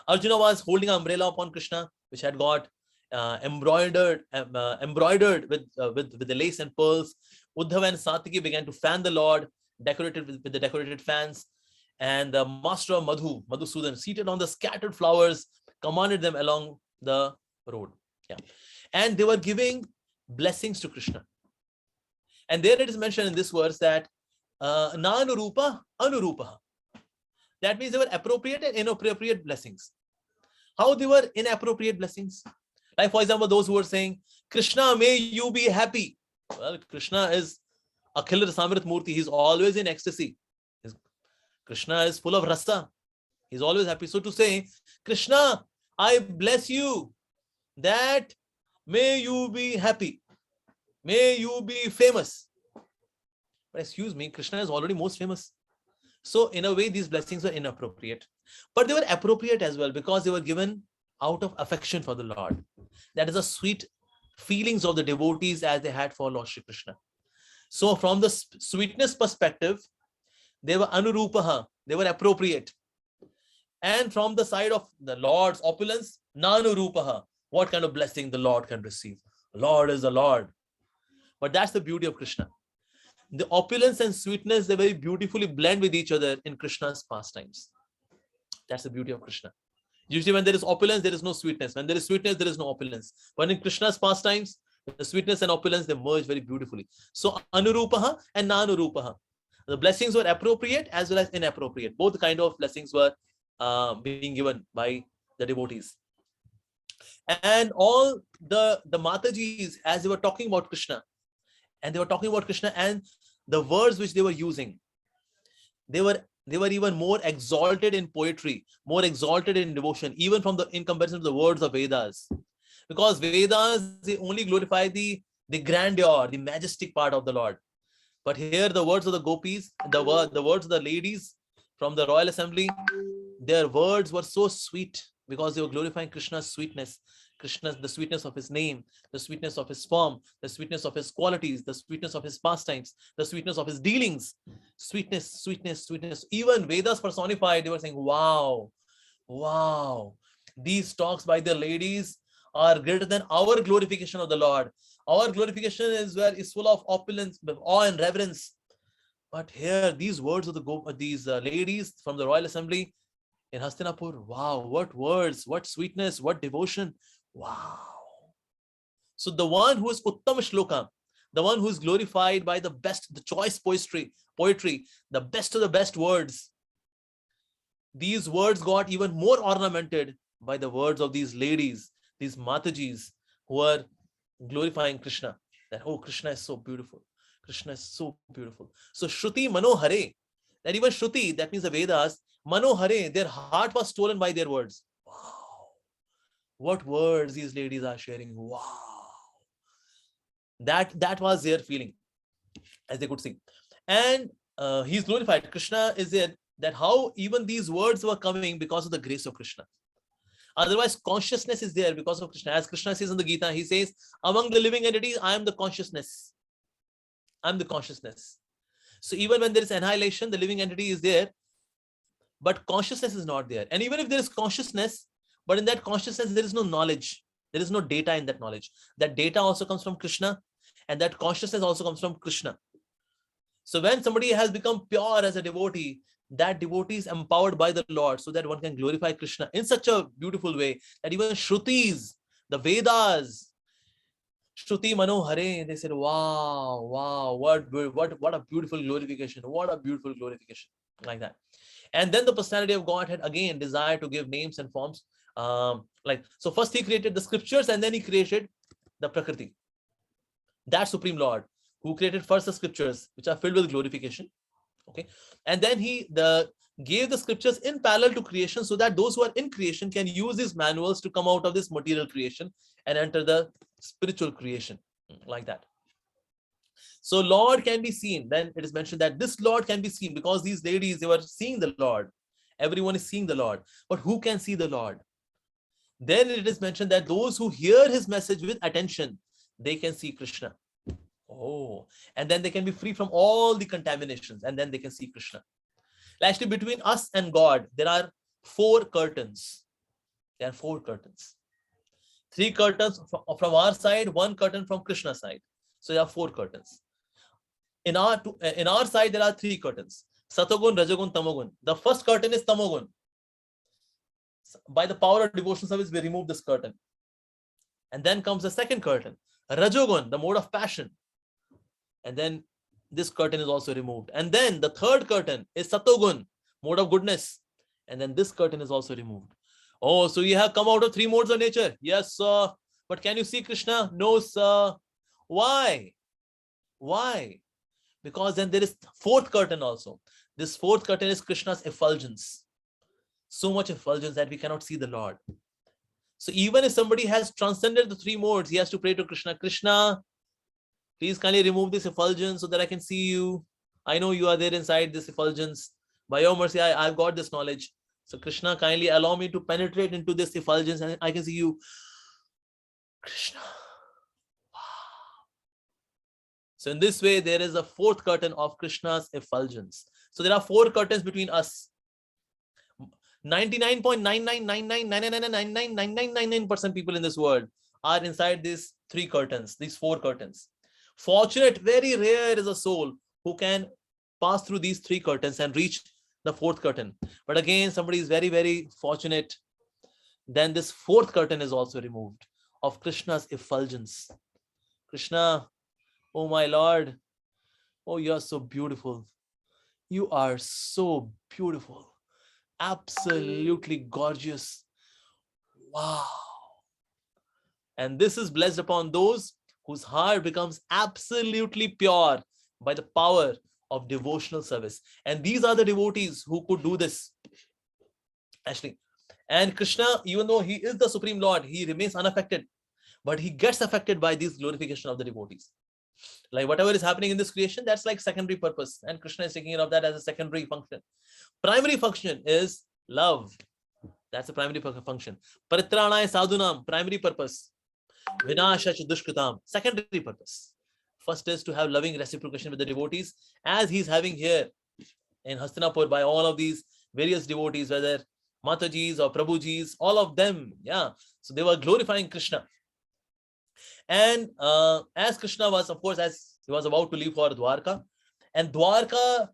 Arjuna was holding an umbrella upon Krishna, which had got embroidered with the lace and pearls. Uddhava and Satiki began to fan the Lord, decorated with the decorated fans. And the master of Madhusudan, seated on the scattered flowers, commanded them along the road. Yeah. And they were giving blessings to Krishna. And there it is mentioned in this verse that Nanurupa Anurupa. That means they were appropriate and inappropriate blessings. How they were inappropriate blessings? Like, for example, those who were saying, Krishna, may you be happy. Well, Krishna is Akhil Rasamrit Murti. He's always in ecstasy. Krishna is full of rasa. He's always happy. So to say, Krishna, I bless you that may you be happy. May you be famous. But excuse me, Krishna is already most famous. So in a way, these blessings were inappropriate. But they were appropriate as well because they were given out of affection for the Lord. That is the sweet feelings of the devotees as they had for Lord Shri Krishna. So from the sweetness perspective, they were anurupaha, they were appropriate. And from the side of the Lord's opulence, nanurupaha, what kind of blessing the Lord can receive. Lord is the Lord. But that's the beauty of Krishna. The opulence and sweetness, they very beautifully blend with each other in Krishna's pastimes. That's the beauty of Krishna. Usually when there is opulence, there is no sweetness. When there is sweetness, there is no opulence. But in Krishna's pastimes, the sweetness and opulence, they merge very beautifully. So anurupaha and nanurupaha. The blessings were appropriate as well as inappropriate. Both kind of blessings were being given by the devotees. And all the Matajis, as they were talking about Krishna, and the words which they were using, they were even more exalted in poetry, more exalted in devotion, even in comparison to the words of Vedas. Because Vedas, they only glorify the grandeur, the majestic part of the Lord. But here the words of the gopis, the words of the ladies from the royal assembly, their words were so sweet because they were glorifying Krishna's sweetness. Krishna, the sweetness of his name, the sweetness of his form, the sweetness of his qualities, the sweetness of his pastimes, the sweetness of his dealings. Sweetness, sweetness, sweetness. Even Vedas personified, they were saying, wow, wow. These talks by the ladies are greater than our glorification of the Lord. Our glorification is full of opulence, awe and reverence. But here, these words of these ladies from the royal assembly in Hastinapur, wow, what words, what sweetness, what devotion. Wow. So the one who is Uttama Shloka, the one who is glorified by the choice poetry, the best of the best words. These words got even more ornamented by the words of these ladies, these Matajis, who are glorifying Krishna. That, oh, Krishna is so beautiful. Krishna is so beautiful. So Shruti Manohare, that even Shruti, that means the Vedas, Manohare, their heart was stolen by their words. Wow. What words these ladies are sharing. Wow. That was their feeling as they could sing. And he's glorified. Krishna is there. That how even these words were coming because of the grace of Krishna. Otherwise, consciousness is there because of Krishna. As Krishna says in the Gita, he says, among the living entities, I am the consciousness. I'm the consciousness. So even when there is annihilation, the living entity is there, but consciousness is not there. And even if there is consciousness, But in that consciousness, there is no knowledge. There is no data in that knowledge. That data also comes from Krishna, and that consciousness also comes from Krishna. So when somebody has become pure as a devotee, that devotee is empowered by the Lord so that one can glorify Krishna in such a beautiful way that even Shrutis, the Vedas, Shruti Mano Hare, they said, wow, wow, what a beautiful glorification, what a beautiful glorification, like that. And then the personality of Godhead again desire to give names and forms. So first he created the scriptures and then he created the Prakriti. That Supreme Lord who created first the scriptures, which are filled with glorification. Okay. And then he gave the scriptures in parallel to creation so that those who are in creation can use these manuals to come out of this material creation and enter the spiritual creation, like that. So Lord can be seen. Then it is mentioned that this Lord can be seen because these ladies, they were seeing the Lord. Everyone is seeing the Lord. But who can see the Lord? Then it is mentioned that those who hear his message with attention, they can see Krishna. Oh, and then they can be free from all the contaminations, and then they can see Krishna. Actually, between us and God, there are 4 curtains. There are 4 curtains. 3 curtains from our side, 1 curtain from Krishna's side. So there are 4 curtains. In our side, there are 3 curtains. Satogun, Rajagun, Tamogun. The first curtain is Tamogun. By the power of devotional service, we remove this curtain. And then comes the second curtain, Rajogun, the mode of passion. And then this curtain is also removed. And then the third curtain is Satogun, mode of goodness. And then this curtain is also removed. Oh, so you have come out of 3 modes of nature. Yes, sir. But can you see Krishna? No, sir. Why? Why? Because then there is 4th curtain also. This 4th curtain is Krishna's effulgence. So much effulgence that we cannot see the Lord. So even if somebody has transcended the 3 modes, he has to pray to Krishna. Krishna, please kindly remove this effulgence so that I can see you. I know you are there inside this effulgence. By your mercy, I've got this knowledge. So Krishna, kindly allow me to penetrate into this effulgence and I can see you. Krishna. Wow. So in this way, there is a 4th curtain of Krishna's effulgence. So there are 4 curtains between us. 99.9999999999% people in this world are inside these 3 curtains, these 4 curtains. Fortunate, very rare is a soul who can pass through these 3 curtains and reach the 4th curtain. But again, somebody is very, very fortunate. Then this 4th curtain is also removed of Krishna's effulgence. Krishna, oh my Lord, oh, you are so beautiful. You are so beautiful. Absolutely gorgeous. Wow. And this is blessed upon those whose heart becomes absolutely pure by the power of devotional service. And these are the devotees who could do this. Actually. And Krishna, even though he is the Supreme Lord, he remains unaffected. But he gets affected by this glorification of the devotees. Like whatever is happening in this creation, that's like secondary purpose. And Krishna is taking care of that as a secondary function. Primary function is love. That's the primary function. Paritranaya sadhunam, primary purpose. Vinashach dushkritam, secondary purpose. First is to have loving reciprocation with the devotees, as he's having here in Hastinapur by all of these various devotees, whether Matajis or Prabhujis, all of them. Yeah. So they were glorifying Krishna. And as Krishna was, of course, as he was about to leave for Dvārakā, and Dvārakā,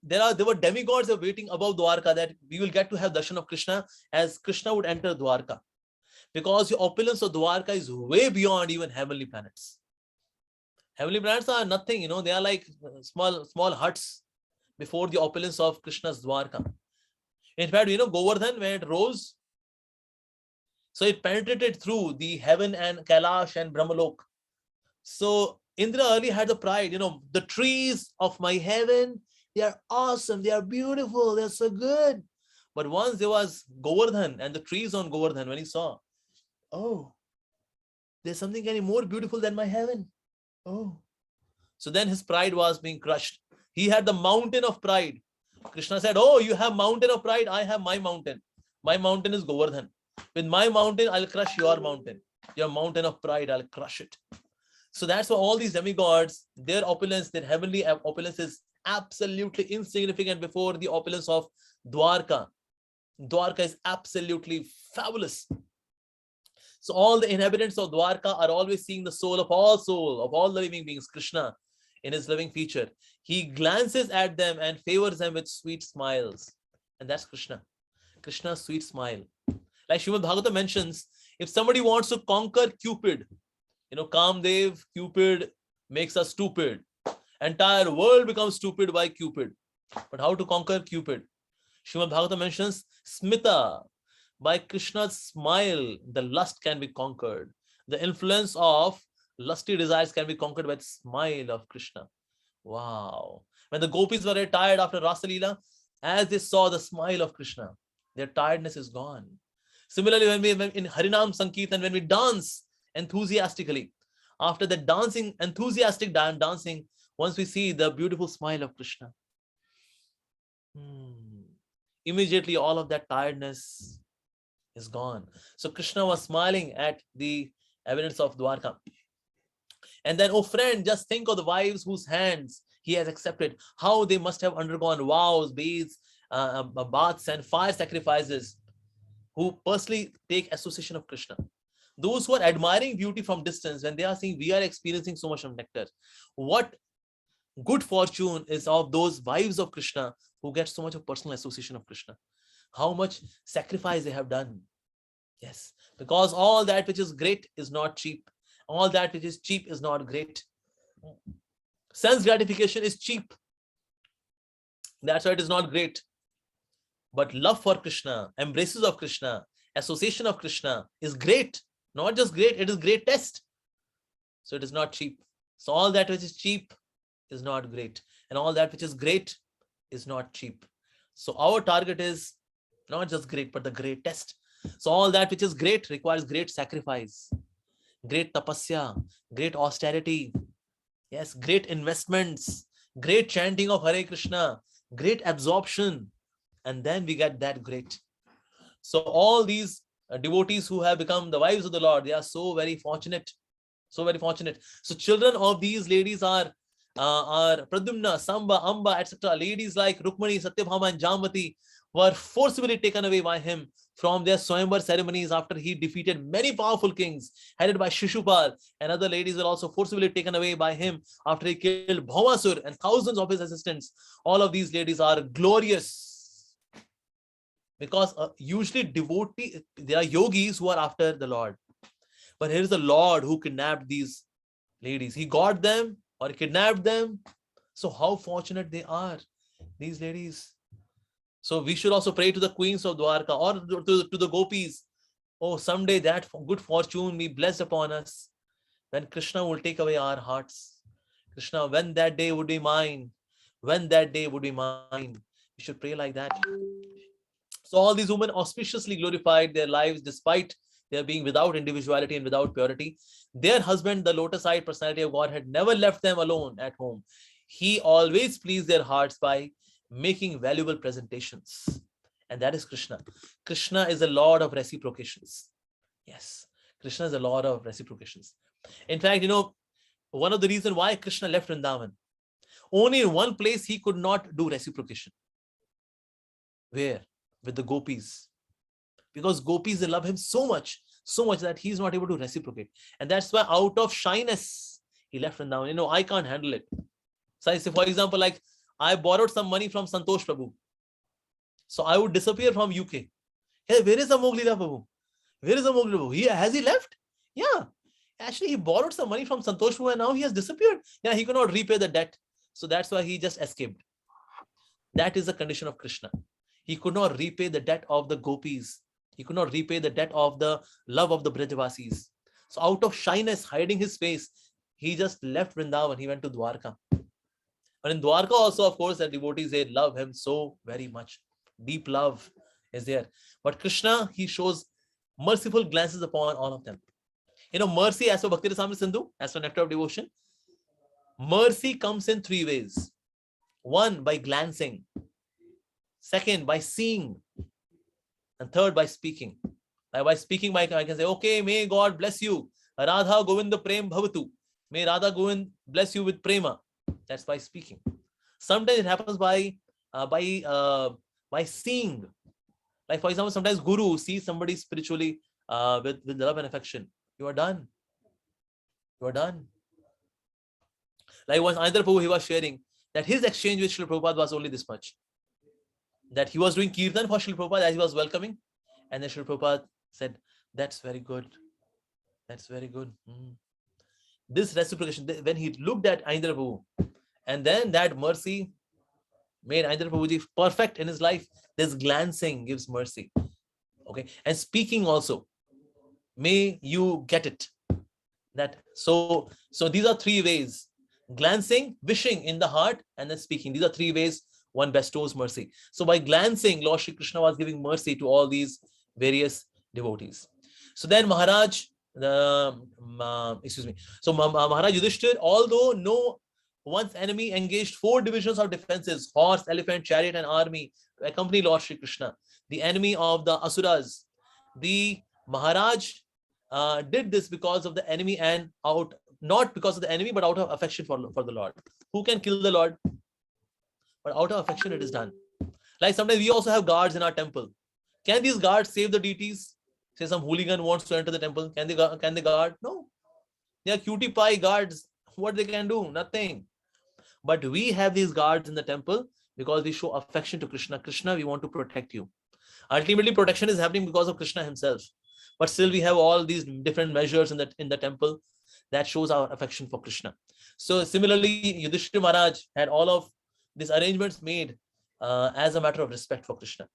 there were demigods waiting above Dvārakā that we will get to have darshan of Krishna as Krishna would enter Dvārakā. Because the opulence of Dvārakā is way beyond even heavenly planets. Heavenly planets are nothing, they are like small huts before the opulence of Krishna's Dvārakā. In fact, Govardhan, when it rose, so it penetrated through the heaven and Kailash and Brahmalok. So Indra early had the pride, the trees of my heaven, they are awesome, they are beautiful, they're so good. But once there was Govardhan and the trees on Govardhan, when he saw, oh, there's something any more beautiful than my heaven. Oh. So then his pride was being crushed. He had the mountain of pride. Krishna said, oh, you have mountain of pride, I have my mountain. My mountain is Govardhan. With my mountain, I'll crush your mountain. Your mountain of pride, I'll crush it. So that's why all these demigods, their opulence, their heavenly opulence is absolutely insignificant before the opulence of Dvārakā. Dvārakā is absolutely fabulous. So all the inhabitants of Dvārakā are always seeing the soul, of all the living beings, Krishna, in his living feature. He glances at them and favors them with sweet smiles. And that's Krishna. Krishna's sweet smile. Like Srimad Bhagavatam mentions, if somebody wants to conquer Cupid, Kamdev, Cupid makes us stupid. Entire world becomes stupid by Cupid. But how to conquer Cupid? Srimad Bhagavatam mentions Smita. By Krishna's smile, the lust can be conquered. The influence of lusty desires can be conquered by the smile of Krishna. Wow. When the gopis were tired after Rasa Leela, as they saw the smile of Krishna, their tiredness is gone. Similarly, when in Harinam Sankirtan, when we dance enthusiastically, after the dancing, enthusiastic dancing, once we see the beautiful smile of Krishna, immediately all of that tiredness is gone. So Krishna was smiling at the evidence of Dvārakā. And then, oh friend, just think of the wives whose hands he has accepted, how they must have undergone vows, baths, baths and fire sacrifices, who personally take association of Krishna. Those who are admiring beauty from distance, when they are saying we are experiencing so much of nectar, what good fortune is of those wives of Krishna who get so much of personal association of Krishna. How much sacrifice they have done. Yes, because all that which is great is not cheap. All that which is cheap is not great. Sense gratification is cheap. That's why it is not great. But love for Krishna, embraces of Krishna, association of Krishna is great. Not just great, it is greatest. So it is not cheap. So all that which is cheap is not great. And all that which is great is not cheap. So our target is not just great, but the greatest. So all that which is great requires great sacrifice, great tapasya, great austerity, yes, great investments, great chanting of Hare Krishna, great absorption, and then we get that great. So all these devotees who have become the wives of the Lord, they are so very fortunate, so very fortunate. So children of these ladies are Pradyumna, Samba, Amba, etc. Ladies like Rukmani, Satyabhama, and Jambati were forcibly taken away by him from their Swayamvar ceremonies after he defeated many powerful kings headed by Shishupal, and other ladies were also forcibly taken away by him after he killed Bhaumasur and thousands of his assistants. All of these ladies are glorious because usually devotees, they are yogis who are after the Lord. But here is the Lord who kidnapped these ladies. He got them or kidnapped them. So how fortunate they are, these ladies. So we should also pray to the queens of Dvārakā or to the gopis. Oh, someday that good fortune be blessed upon us when Krishna will take away our hearts. Krishna, when that day would be mine, when that day would be mine. We should pray like that. So all these women auspiciously glorified their lives despite their being without individuality and without purity. Their husband, the lotus-eyed personality of God, had never left them alone at home. He always pleased their hearts by making valuable presentations. And that is Krishna. Krishna is the Lord of reciprocations. Yes, Krishna is the Lord of reciprocations. In fact, one of the reasons why Krishna left Vrindavan, only in one place he could not do reciprocation. Where? With the gopis. Because gopis, they love him so much that he's not able to reciprocate. And that's why out of shyness, he left Vrindavan. I can't handle it. So I say, for example, like I borrowed some money from Santosh Prabhu. So I would disappear from UK. Hey, where is Amogha Lila Prabhu? Where is Amogha Lila Prabhu? Has he left? Yeah. Actually, he borrowed some money from Santosh Prabhu and now he has disappeared. Yeah, he could not repay the debt. So that's why he just escaped. That is the condition of Krishna. He could not repay the debt of the gopis. He could not repay the debt of the love of the Brajavasis. So out of shyness, hiding his face, he just left Vrindavan. He went to Dvārakā. But in Dvārakā also, of course, the devotees, they love him so very much. Deep love is there. But Krishna, he shows merciful glances upon all of them. Mercy, as for Bhakti Rasamrita Sindhu, as for Nectar of Devotion, mercy comes in three ways. One, by glancing. Second, by seeing. And third, by speaking. By speaking, I can say, okay, may God bless you. Radha Govinda Prem Bhavatu. May Radha Govind bless you with prema. That's by speaking. Sometimes it happens by seeing. Like for example, sometimes Guru sees somebody spiritually with love and affection. You are done. You are done. Like once Anandra Prabhu, he was sharing that his exchange with Srila Prabhupada was only this much. That he was doing kirtan for Srila Prabhupada as he was welcoming. And then Srila Prabhupada said, that's very good. That's very good. This reciprocation, when he looked at Anandra Prabhu, and then that mercy made Anandra Prabhuji perfect in his life. This glancing gives mercy. Okay. And speaking also, may you get it. That so these are three ways: glancing, wishing in the heart, and then speaking. These are three ways one bestows mercy. So by glancing, Lord Shri Krishna was giving mercy to all these various devotees. So then Maharaj, So Maharaj Yudhishthir, although no one's enemy engaged 4 divisions of defenses: horse, elephant, chariot, and army, to accompany Lord Shri Krishna, the enemy of the Asuras. The Maharaj did this because of the enemy and not because of the enemy, but out of affection for the Lord. Who can kill the Lord? But out of affection it is done. Like sometimes we also have guards in our temple. Can these guards save the deities? Say some hooligan wants to enter the temple. Can they guard? No. They are cutie pie guards. What they can do? Nothing. But we have these guards in the temple because we show affection to Krishna. Krishna, we want to protect you. Ultimately, protection is happening because of Krishna himself. But still we have all these different measures in the temple that shows our affection for Krishna. So similarly, Yudhishthira Maharaj had all of these arrangements made as a matter of respect for Krishna.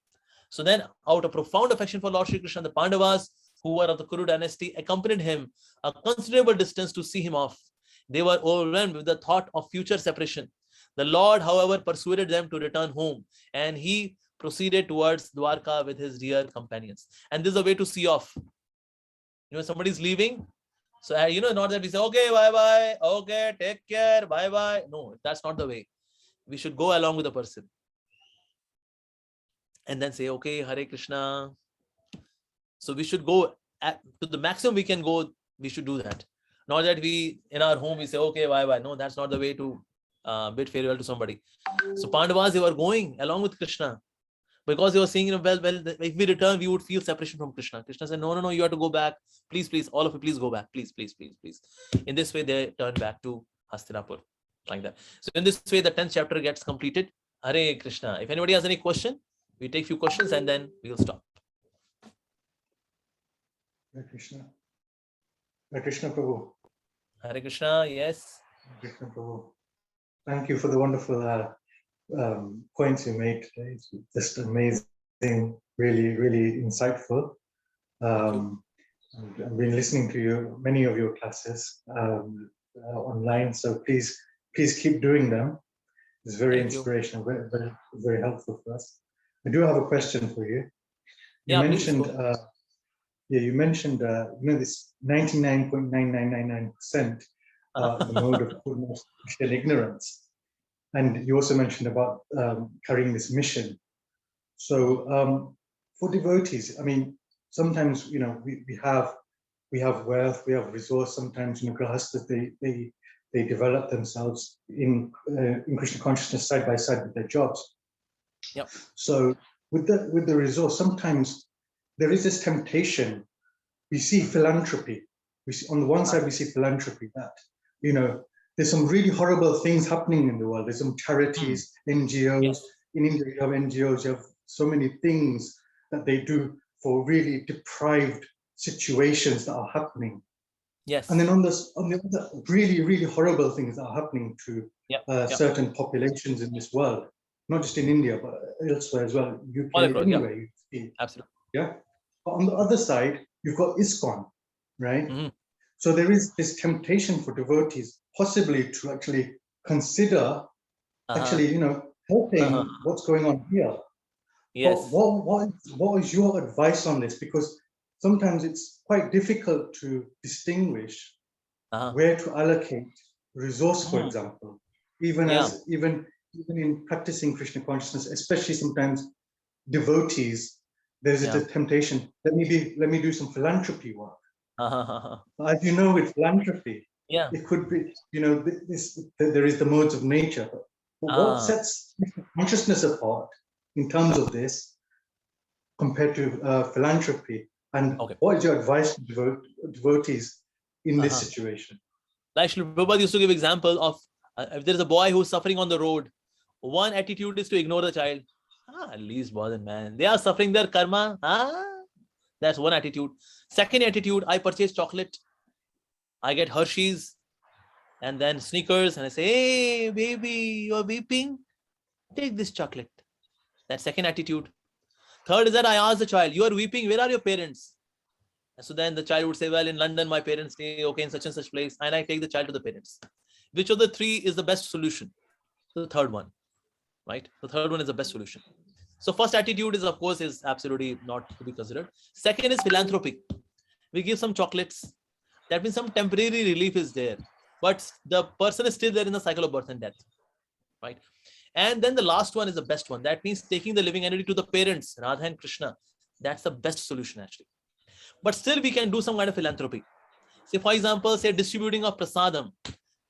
So then, out of profound affection for Lord Shri Krishna, the Pandavas, who were of the Kuru dynasty, accompanied him a considerable distance to see him off. They were overwhelmed with the thought of future separation. The Lord, however, persuaded them to return home, and he proceeded towards Dvārakā with his dear companions. And this is a way to see off. You know, somebody's leaving. So, not that we say, okay, bye-bye, okay, take care, bye-bye. No, that's not the way. We should go along with the person. And then say, okay, Hare Krishna. So we should go to the maximum we can go. We should do that. Not that we, in our home, we say, okay, bye-bye. No, that's not the way to bid farewell to somebody. So Pandavas, they were going along with Krishna. Because they were saying, well, if we return, we would feel separation from Krishna. Krishna said, no, you have to go back. Please, all of you, please go back. Please. In this way, they turn back to Hastinapur. Like that. So in this way, the 10th chapter gets completed. Hare Krishna. If anybody has any question, we take few questions and then we will stop. Hare Krishna. Hare Krishna Prabhu. Hare Krishna, yes. Hare Krishna Prabhu. Thank you for the wonderful points you made today. It's just amazing, really, really insightful. I've been listening to many of your classes online, so please keep doing them. It's very inspirational, very, very helpful for us. I do have a question for you. You mentioned, this 99.9999% the mode of goodness and ignorance. And you also mentioned about carrying this mission. So for devotees, I mean, sometimes we have wealth, we have resource. Sometimes grahasthas they develop themselves in Krishna consciousness side by side with their jobs. Yep. So with the resource, sometimes there is this temptation. We see philanthropy. We see, on the one side we see philanthropy that there's some really horrible things happening in the world. There's some charities, NGOs. Yes. In India, you have NGOs. You have so many things that they do for really deprived situations that are happening. Yes. And then on the other really, really horrible things that are happening to certain populations in this world, not just in India, but elsewhere as well, UK, anywhere you see. Absolutely. Yeah. But on the other side, you've got ISKCON, right? Mm-hmm. So there is this temptation for devotees possibly to actually consider helping what's going on here. Yes. But what is your advice on this? Because sometimes it's quite difficult to distinguish where to allocate resource, for example, even in practicing Krishna consciousness, especially sometimes devotees, there's a temptation. Let me do some philanthropy work. As you know, with philanthropy, it could be, there is the modes of nature. But what sets consciousness apart in terms of this compared to philanthropy? And Okay. what is your advice to devotees in this situation? Like Srila Prabhupada used to give example of if there is a boy who's suffering on the road, one attitude is to ignore the child. At least boys and man, they are suffering their karma. That's one attitude. Second attitude, I purchase chocolate, I get Hershey's and then Snickers, and I say, hey baby, you're weeping, take this chocolate. That's second attitude. Third is that I ask the child, you are weeping, where are your parents? And so then the child would say, well, in London, my parents stay, okay, in such and such place. And I take the child to the parents. Which of the three is the best solution? The third one, right? The third one is the best solution. So first attitude is, of course, is absolutely not to be considered. Second is philanthropic. We give some chocolates. That means some temporary relief is there. But the person is still there in the cycle of birth and death, right? And then the last one is the best one. That means taking the living entity to the parents, Radha and Krishna. That's the best solution, actually. But still we can do some kind of philanthropy. Say, for example, say distributing of prasadam.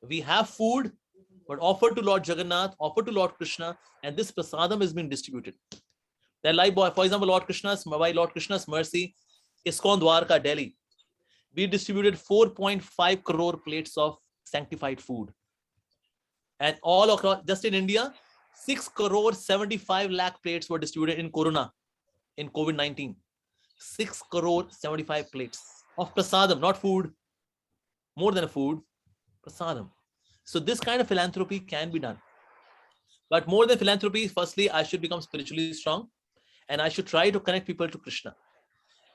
We have food, but offered to Lord Jagannath, offered to Lord Krishna, and this prasadam is being distributed. Then, like, for example, by Lord Krishna's mercy, ISKCON Dvārakā, Delhi, we distributed 4.5 crore plates of sanctified food. And all across, just in India, 6 crore 75 lakh plates were distributed in Corona, in COVID-19. 6 crore 75 plates of prasadam, not food, more than a food, prasadam. So this kind of philanthropy can be done. But more than philanthropy, firstly, I should become spiritually strong and I should try to connect people to Krishna.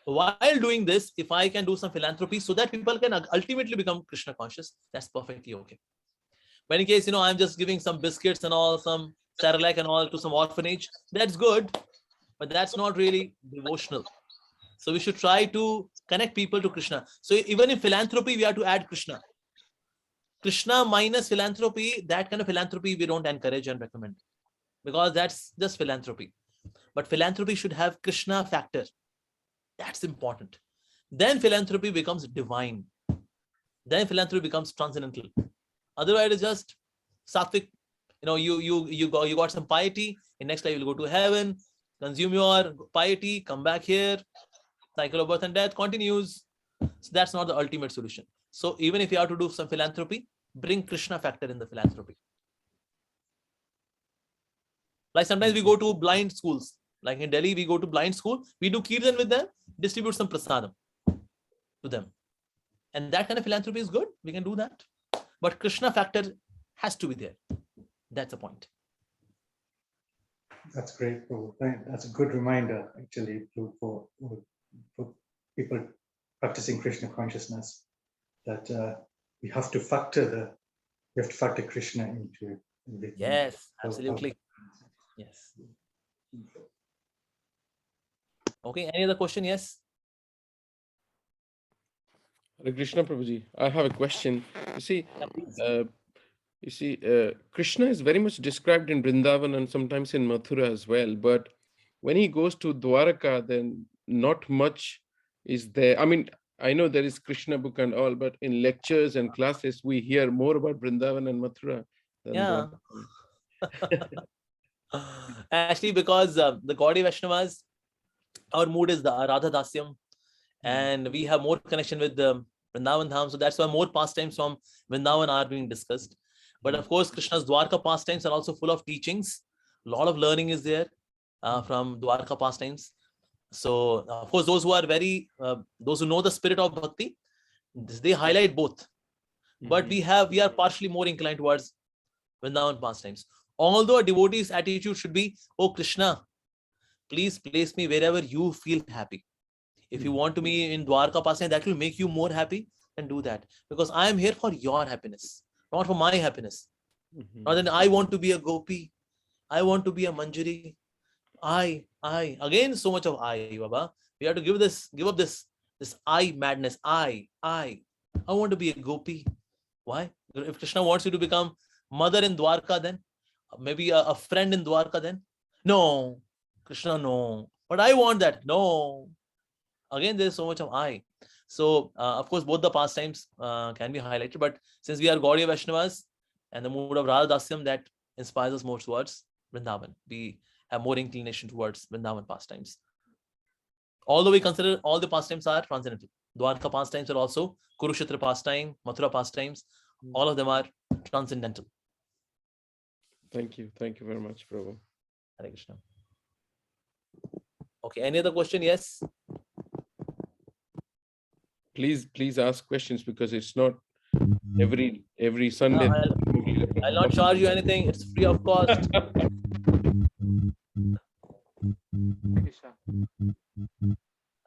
While doing this, if I can do some philanthropy so that people can ultimately become Krishna conscious, that's perfectly okay. But in case, I'm just giving some biscuits and all, some Cerelac and all to some orphanage, that's good, but that's not really devotional. So we should try to connect people to Krishna. So even in philanthropy, we have to add Krishna. Krishna minus philanthropy, that kind of philanthropy we don't encourage and recommend, because that's just philanthropy. But philanthropy should have Krishna factor. That's important. Then philanthropy becomes divine. Then philanthropy becomes transcendental. Otherwise, it's just sattvic. You got some piety. In next life, you'll go to heaven, consume your piety, come back here. Cycle of birth and death continues. So that's not the ultimate solution. So even if you have to do some philanthropy, bring Krishna factor in the philanthropy. Like sometimes we go to blind schools. Like in Delhi, we go to blind school. We do kirtan with them, distribute some prasadam to them. And that kind of philanthropy is good. We can do that. But Krishna factor has to be there. That's the point. That's great. That's a good reminder, actually, for people practicing Krishna consciousness, that we have to factor Krishna into everything. Yes, absolutely. Yes. Okay, any other question? Yes. Hare Krishna, Prabhuji. I have a question. You see, Krishna is very much described in Vrindavan and sometimes in Mathura as well. But when he goes to Dvārakā, then not much is there. I mean, I know there is Krishna book and all, but in lectures and classes, we hear more about Vrindavan and Mathura than Dvārakā. Actually, because the Gaudiya Vaishnavas, our mood is the Radha Dasyam, and we have more connection with the Vrindavan Dham. So that's why more pastimes from Vrindavan are being discussed. But of course, Krishna's Dvārakā pastimes are also full of teachings. A lot of learning is there from Dvārakā pastimes. So of course, those who are those who know the spirit of bhakti, they highlight both. But we are partially more inclined towards Vrindavan pastimes. Although a devotee's attitude should be, oh Krishna, please place me wherever you feel happy. If you want to be in Dvārakā pastime, that will make you more happy, then do that. Because I am here for your happiness, not for my happiness. Not that I want to be a gopi, I want to be a manjari. I. Again, so much of I, Baba. We have to give up this I madness. I want to be a gopi. Why? If Krishna wants you to become mother in Dvārakā, then maybe a friend in Dvārakā, then no, Krishna, no. But I want that. No. Again, there's so much of I. So, of course, both the pastimes can be highlighted. But since we are Gaudiya Vaishnavas and the mood of Radha Dasyam, that inspires us more towards Vrindavan. We have more inclination towards Vrindavan pastimes. Although we consider all the pastimes are transcendental. Dvārakā pastimes are also Kurukshetra pastime, Mathura pastimes. All of them are transcendental. Thank you. Thank you very much, Prabhu. Hare Krishna. Okay, any other question? Yes. Please ask questions, because it's not every Sunday. I'll not charge you anything. It's free of cost.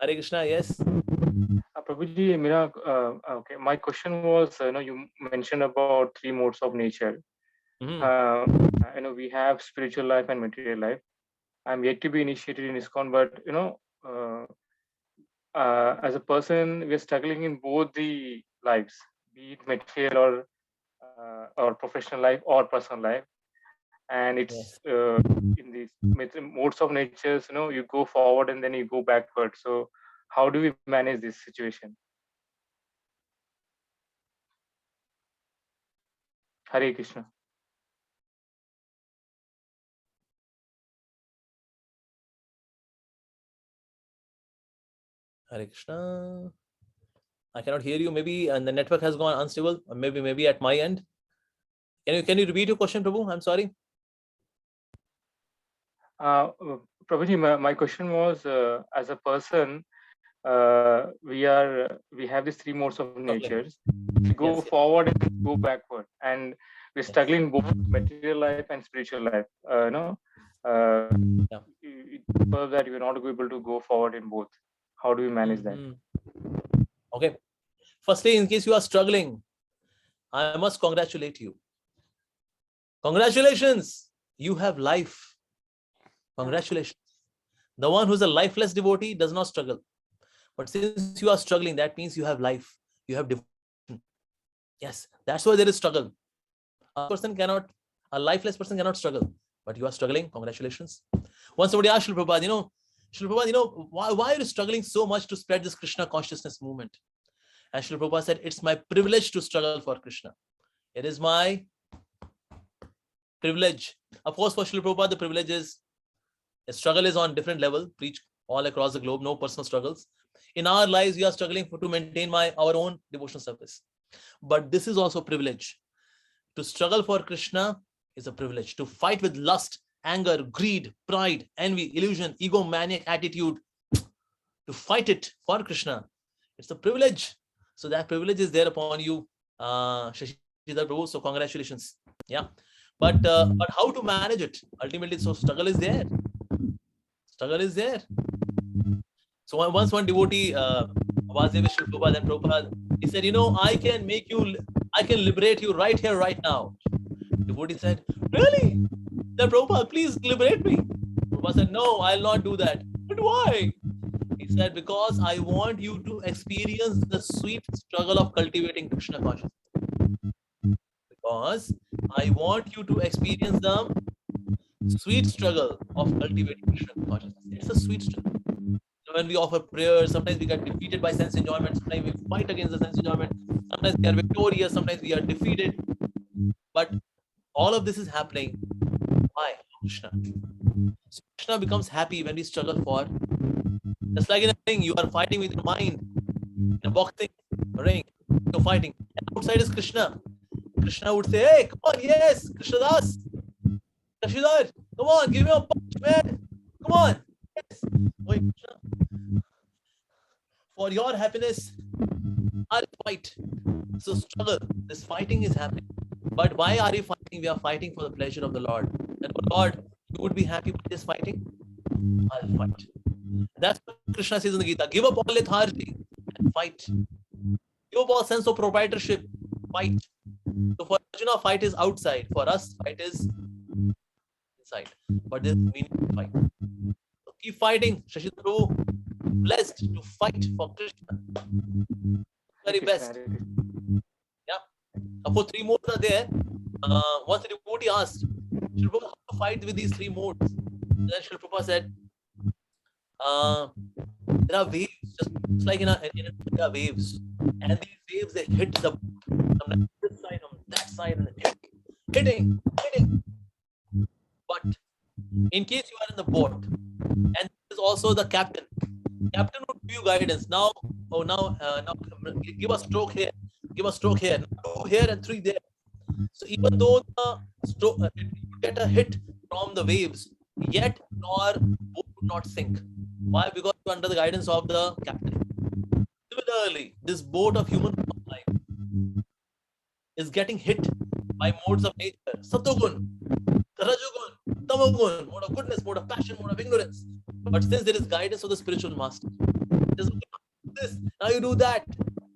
Hare Krishna, yes. Prabhuji, okay, my question was, you mentioned about three modes of nature. We have spiritual life and material life. I'm yet to be initiated in ISKCON, but as a person, we're struggling in both the lives, be it material or professional life or personal life. And it's in these modes of natures, you go forward and then you go backward. So how do we manage this situation? Hare Krishna. Hare Krishna. I cannot hear you. Maybe and the network has gone unstable. Or maybe at my end. Can you repeat your question, Prabhu? I'm sorry. Prabhuji, my question was, as a person, we have these three modes of natures. We go forward and go backward, and we're struggling both material life and spiritual life. Because that we're not able to go forward in both. How do we manage that? Okay. Firstly, in case you are struggling, I must congratulate you. Congratulations, you have life. Congratulations. The one who's a lifeless devotee does not struggle. But since you are struggling, that means you have life. You have devotion. Yes, that's why there is struggle. A lifeless person cannot struggle. But you are struggling. Congratulations. Once somebody asked Srila Prabhupada, why are you struggling so much to spread this Krishna consciousness movement? And Srila Prabhupada said, it's my privilege to struggle for Krishna. It is my privilege. Of course, for Srila Prabhupada, the privilege is, the struggle is on different level, preach all across the globe, no personal struggles. In our lives, we are struggling to maintain our own devotional service. But this is also a privilege. To struggle for Krishna is a privilege. To fight with lust, anger, greed, pride, envy, illusion, egomaniac attitude, to fight it for Krishna, it's a privilege. So that privilege is there upon you, Shashidhar Prabhu. So congratulations. Yeah. But how to manage it? Ultimately, so struggle is there. Struggle is there. So once one devotee was there with Srila Prabhupada and Prabhupada, he said, I can liberate you right here, right now. Devotee said, really? Then Prabhupada, please liberate me. Prabhupada said, no, I'll not do that. But why? He said, because I want you to experience the sweet struggle of cultivating Krishna consciousness. Because I want you to experience the sweet struggle of cultivating Krishna consciousness. It's a sweet struggle. When we offer prayers, sometimes we get defeated by sense enjoyment, sometimes we fight against the sense enjoyment, sometimes we are victorious, sometimes we are defeated. But all of this is happening. Why? Krishna. So Krishna becomes happy when we struggle for. Just like in a ring, you are fighting with your mind. In a boxing ring, you're fighting. And outside is Krishna. Krishna would say, hey, come on, yes, Krishna Das. Shashidhar, come on, give me a punch, man. Come on. Yes. Oh, Krishna. For your happiness, I'll fight. So struggle. This fighting is happening. But why are you fighting? We are fighting for the pleasure of the Lord. And oh Lord, you would be happy with this fighting? I'll fight. That's what Krishna says in the Gita. Give up all lethargy and fight. Give up all sense of proprietorship. Fight. So for Arjuna, fight is outside. For us, fight is inside. But there's meaning to fight. So keep fighting. Shashidhar Prabhu, blessed to fight for Krishna. Very best. Yeah. For three modes are there. Once the devotee asked, Srila Prabhupada, how to fight with these three modes? Then Srila Prabhupada said, there are waves, just like in a there are waves. And these waves, they hit the sometimes this side, on that side, and hitting. But in case you are in the boat, and this is also the captain, Captain would give you guidance. Now, now give a stroke here, give a stroke here, 2 here and 3 there. So even though the stroke, you get a hit from the waves, yet your boat would not sink. Why? Because you're under the guidance of the captain. Similarly, this boat of human life is getting hit by modes of nature. Satogun, Rajogun, Tamagun, mode of goodness, mode of passion, mode of ignorance. But since there is guidance of the spiritual master, it is this, now you do that.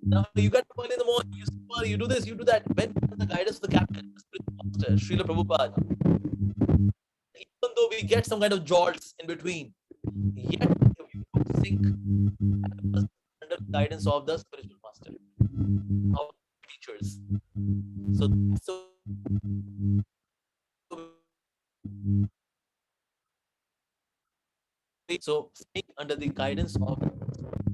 Now you get up early in the morning, you do this, you do that. When the guidance of the captain, the spiritual master, Srila Prabhupada, even though we get some kind of jolts in between, yet we don't sink under the guidance of the spiritual master, our teachers. So stay under the guidance of the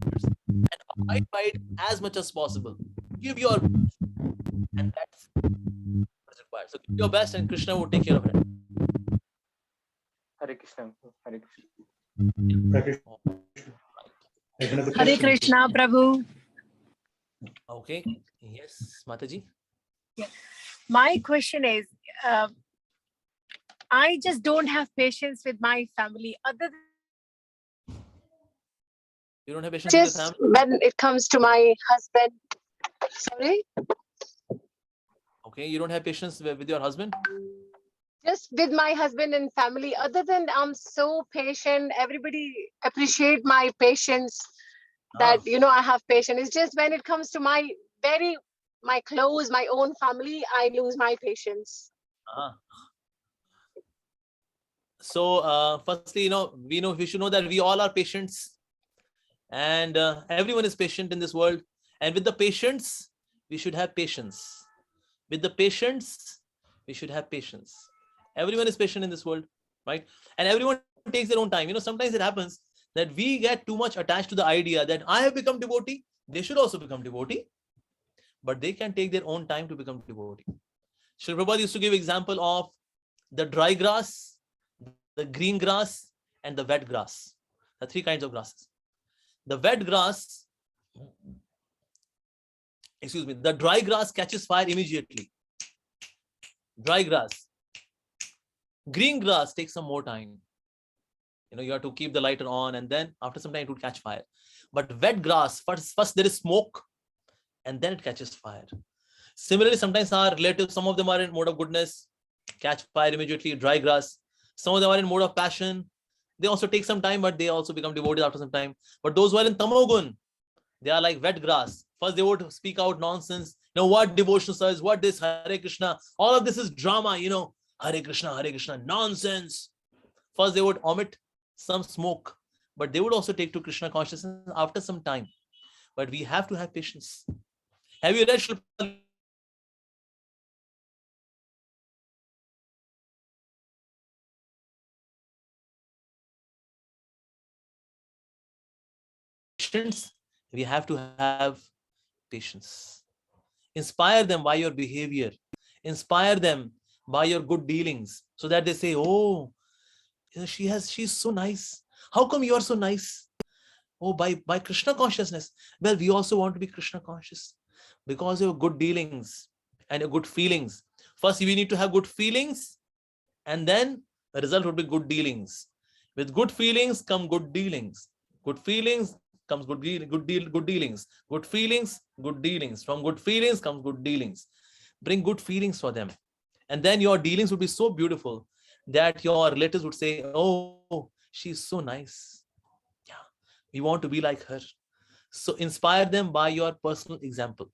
teachers and abide by it as much as possible. Give your best, and that's what's required. So give your best, and Krishna will take care of it. Hare Krishna. Hare Krishna. Hare Krishna, Prabhu. Okay. Yes, Mataji. Yeah. My question is, I just don't have patience with my family. Other than You don't have patience just with your family? when it comes to my husband. Sorry? Okay, you don't have patience with your husband? Just with my husband and family. Other than I'm so patient, everybody appreciate my patience. That I have patience. It's just when it comes to my close, my own family, I lose my patience. So firstly, we should know that we all are patients, and everyone is patient in this world. And with the patients, we should have patience. With the patients, we should have patience. Everyone is patient in this world, right? And everyone takes their own time. Sometimes it happens that we get too much attached to the idea that I have become devotee, they should also become devotee, but they can take their own time to become devotee. Srila Prabhupada used to give example of the dry grass, the green grass, and the wet grass. The 3 kinds of grasses. The wet grass, the dry grass catches fire immediately. Dry grass. Green grass takes some more time. You have to keep the lighter on, and then after some time it would catch fire. But wet grass, first there is smoke, and then it catches fire. Similarly, sometimes our relatives, some of them are in mode of goodness, catch fire immediately. Dry grass. Some of them are in mode of passion. They also take some time, but they also become devoted after some time. But those who are in tamogun, they are like wet grass. First they would speak out nonsense. What devotional service, what this, Hare Krishna, all of this is drama, Hare Krishna, nonsense. First they would omit some smoke, but they would also take to Krishna consciousness after some time. But we have to have patience. Have you read patience? We have to have patience. Inspire them by your behavior. Inspire them by your good dealings, so that they say, oh, she's so nice. How come you are so nice? Oh, by Krishna consciousness. Well, we also want to be Krishna conscious because of your good dealings and your good feelings. First, we need to have good feelings, and then the result would be good dealings. With good feelings come good dealings. Good feelings comes good dealings. Good feelings, good dealings. From good feelings comes good dealings. Bring good feelings for them, and then your dealings would be so beautiful that your relatives would say, oh, she's so nice. Yeah, we want to be like her. So inspire them by your personal example,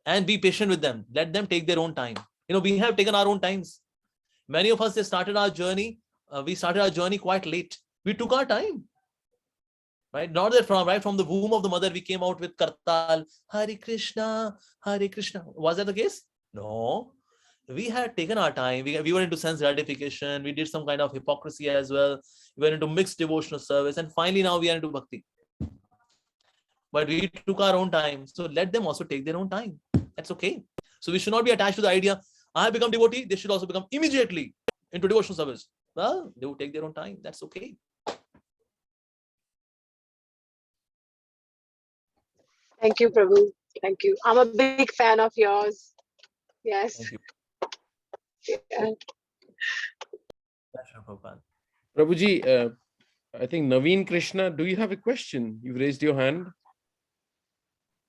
and be patient with them. Let them take their own time. We have taken our own times. Many of us, they started our journey. We started our journey quite late. We took our time. Right? Not that from the womb of the mother, we came out with Kartal, Hare Krishna, Hare Krishna. Was that the case? No. We had taken our time. We were into sense gratification. We did some kind of hypocrisy as well. We were into mixed devotional service. And finally, now we are into bhakti. But we took our own time. So let them also take their own time. That's okay. So we should not be attached to the idea, I have become devotee, they should also become immediately into devotional service. Well, they will take their own time. That's okay. Thank you, Prabhu. Thank you. I'm a big fan of yours. Yes. Thank you. Yeah. Prabhuji, I think Naveen Kṛṣṇa, do you have a question? You've raised your hand.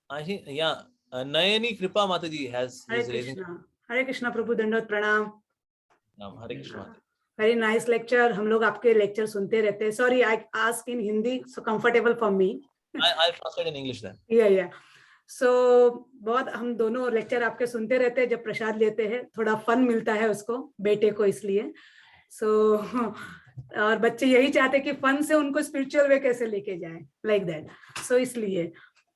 I think, yeah. Nayani Kripa Mataji has Hare raising. Krishna. Hare Krishna Prabhu, Dandavat Pranam. Hare Krishna. Very nice lecture. हम लोग आपके lecture सुनते रहते हैं. Sorry, I ask in Hindi, so comfortable for me. I'll translate in English then. Yeah. So बहुत हम दोनों lecture आपके सुनते रहते हैं जब प्रसाद लेते हैं. थोड़ा fun मिलता है उसको, बेटे को इसलिए. So और बच्चे यही चाहते हैं कि fun से उनको spiritual way कैसे लेके जाएं, like that. So इसलिए.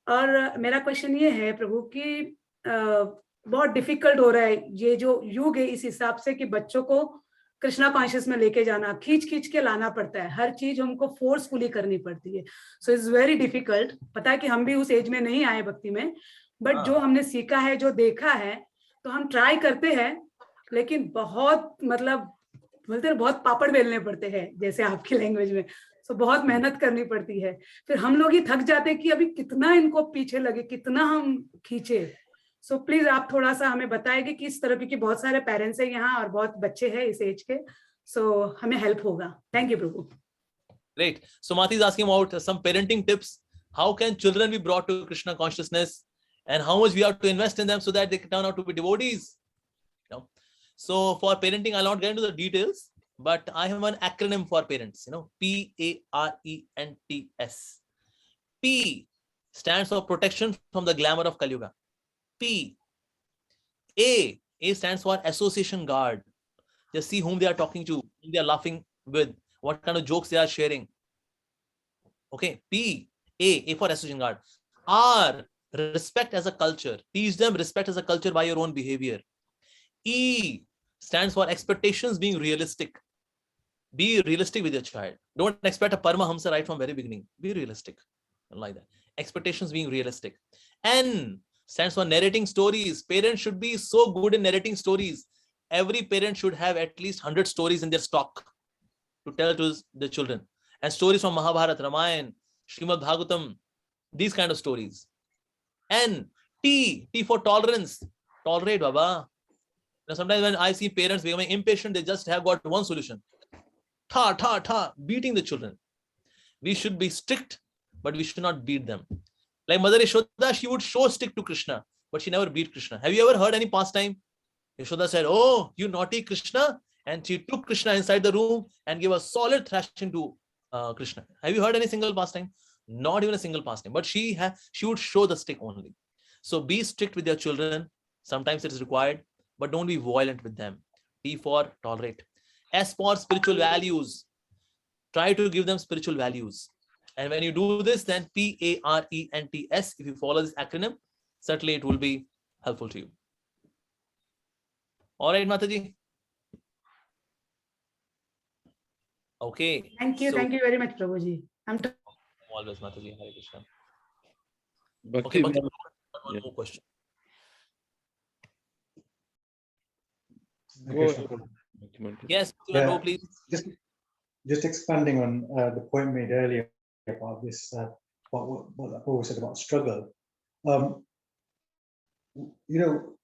और मेरा क्वेश्चन ये है प्रभु कि बहुत डिफिकल्ट हो रहा है ये जो युग है इस हिसाब से कि बच्चों को कृष्णा कॉन्शियस में लेके जाना, खींच के लाना पड़ता है, हर चीज हमको फोर्सफुली करनी पड़ती है. So it's very difficult. पता है कि हम भी उस एज में नहीं आए भक्ति में, बट जो हमने सीखा है, जो देखा है, तो हम ट्राई करते हैं, लेकिन बहुत मतलब बोलते हैं बहुत पापड़ बेलने पड़ते हैं जैसे आपकी लैंग्वेज में. तो बहुत मेहनत करनी पड़ती है. फिर हम लोग ही थक जाते हैं कि अभी कितना इनको पीछे लगे, कितना हम खींचे. सो प्लीज आप थोड़ा सा हमें बताएंगे कि इस तरह, क्योंकि बहुत सारे पेरेंट्स हैं यहाँ और बहुत बच्चे हैं इस एज के, सो हमें हेल्प होगा. Thank you Prabhu. Great. So Mati is asking about some parenting tips. How can children be brought to Krishna consciousness, and how much we have to invest in them so that they can turn out to be devotees? So for parenting, I'll not get into the details, but I have an acronym for parents. PARENTS. P stands for protection from the glamour of Kali Yuga. P. A stands for association guard. Just see whom they are talking to, whom they are laughing with, what kind of jokes they are sharing. Okay. P. A for association guard. R, respect as a culture. Teach them respect as a culture by your own behavior. E stands for expectations being realistic. Be realistic with your child. Don't expect a Paramahamsa right from very beginning. Be realistic. Like that. Expectations being realistic. N stands for narrating stories. Parents should be so good in narrating stories. Every parent should have at least 100 stories in their stock to tell to the children. And stories from Mahabharata, Ramayana, Srimad Bhagavatam, these kind of stories. And T for tolerance. Tolerate, Baba. Now, sometimes when I see parents becoming impatient, they just have got one solution. Beating the children. We should be strict, but we should not beat them. Like Mother Yashoda, she would show stick to Krishna, but she never beat Krishna. Have you ever heard any pastime? Yashoda said, "Oh, you naughty Krishna," and she took Krishna inside the room and gave a solid thrashing to Krishna. Have you heard any single pastime? Not even a single pastime. But she would show the stick only. So be strict with your children. Sometimes it is required, but don't be violent with them. T for tolerate. S for spiritual values. Try to give them spiritual values. And when you do this, then PARENTS, if you follow this acronym, certainly it will be helpful to you. All right, Mataji. Okay. Thank you very much, Prabhuji. Always, Mataji. Hare Krishna. Bhakti, Okay, one more question. Yes, please. Just expanding on the point made earlier about this, what Paul said about struggle.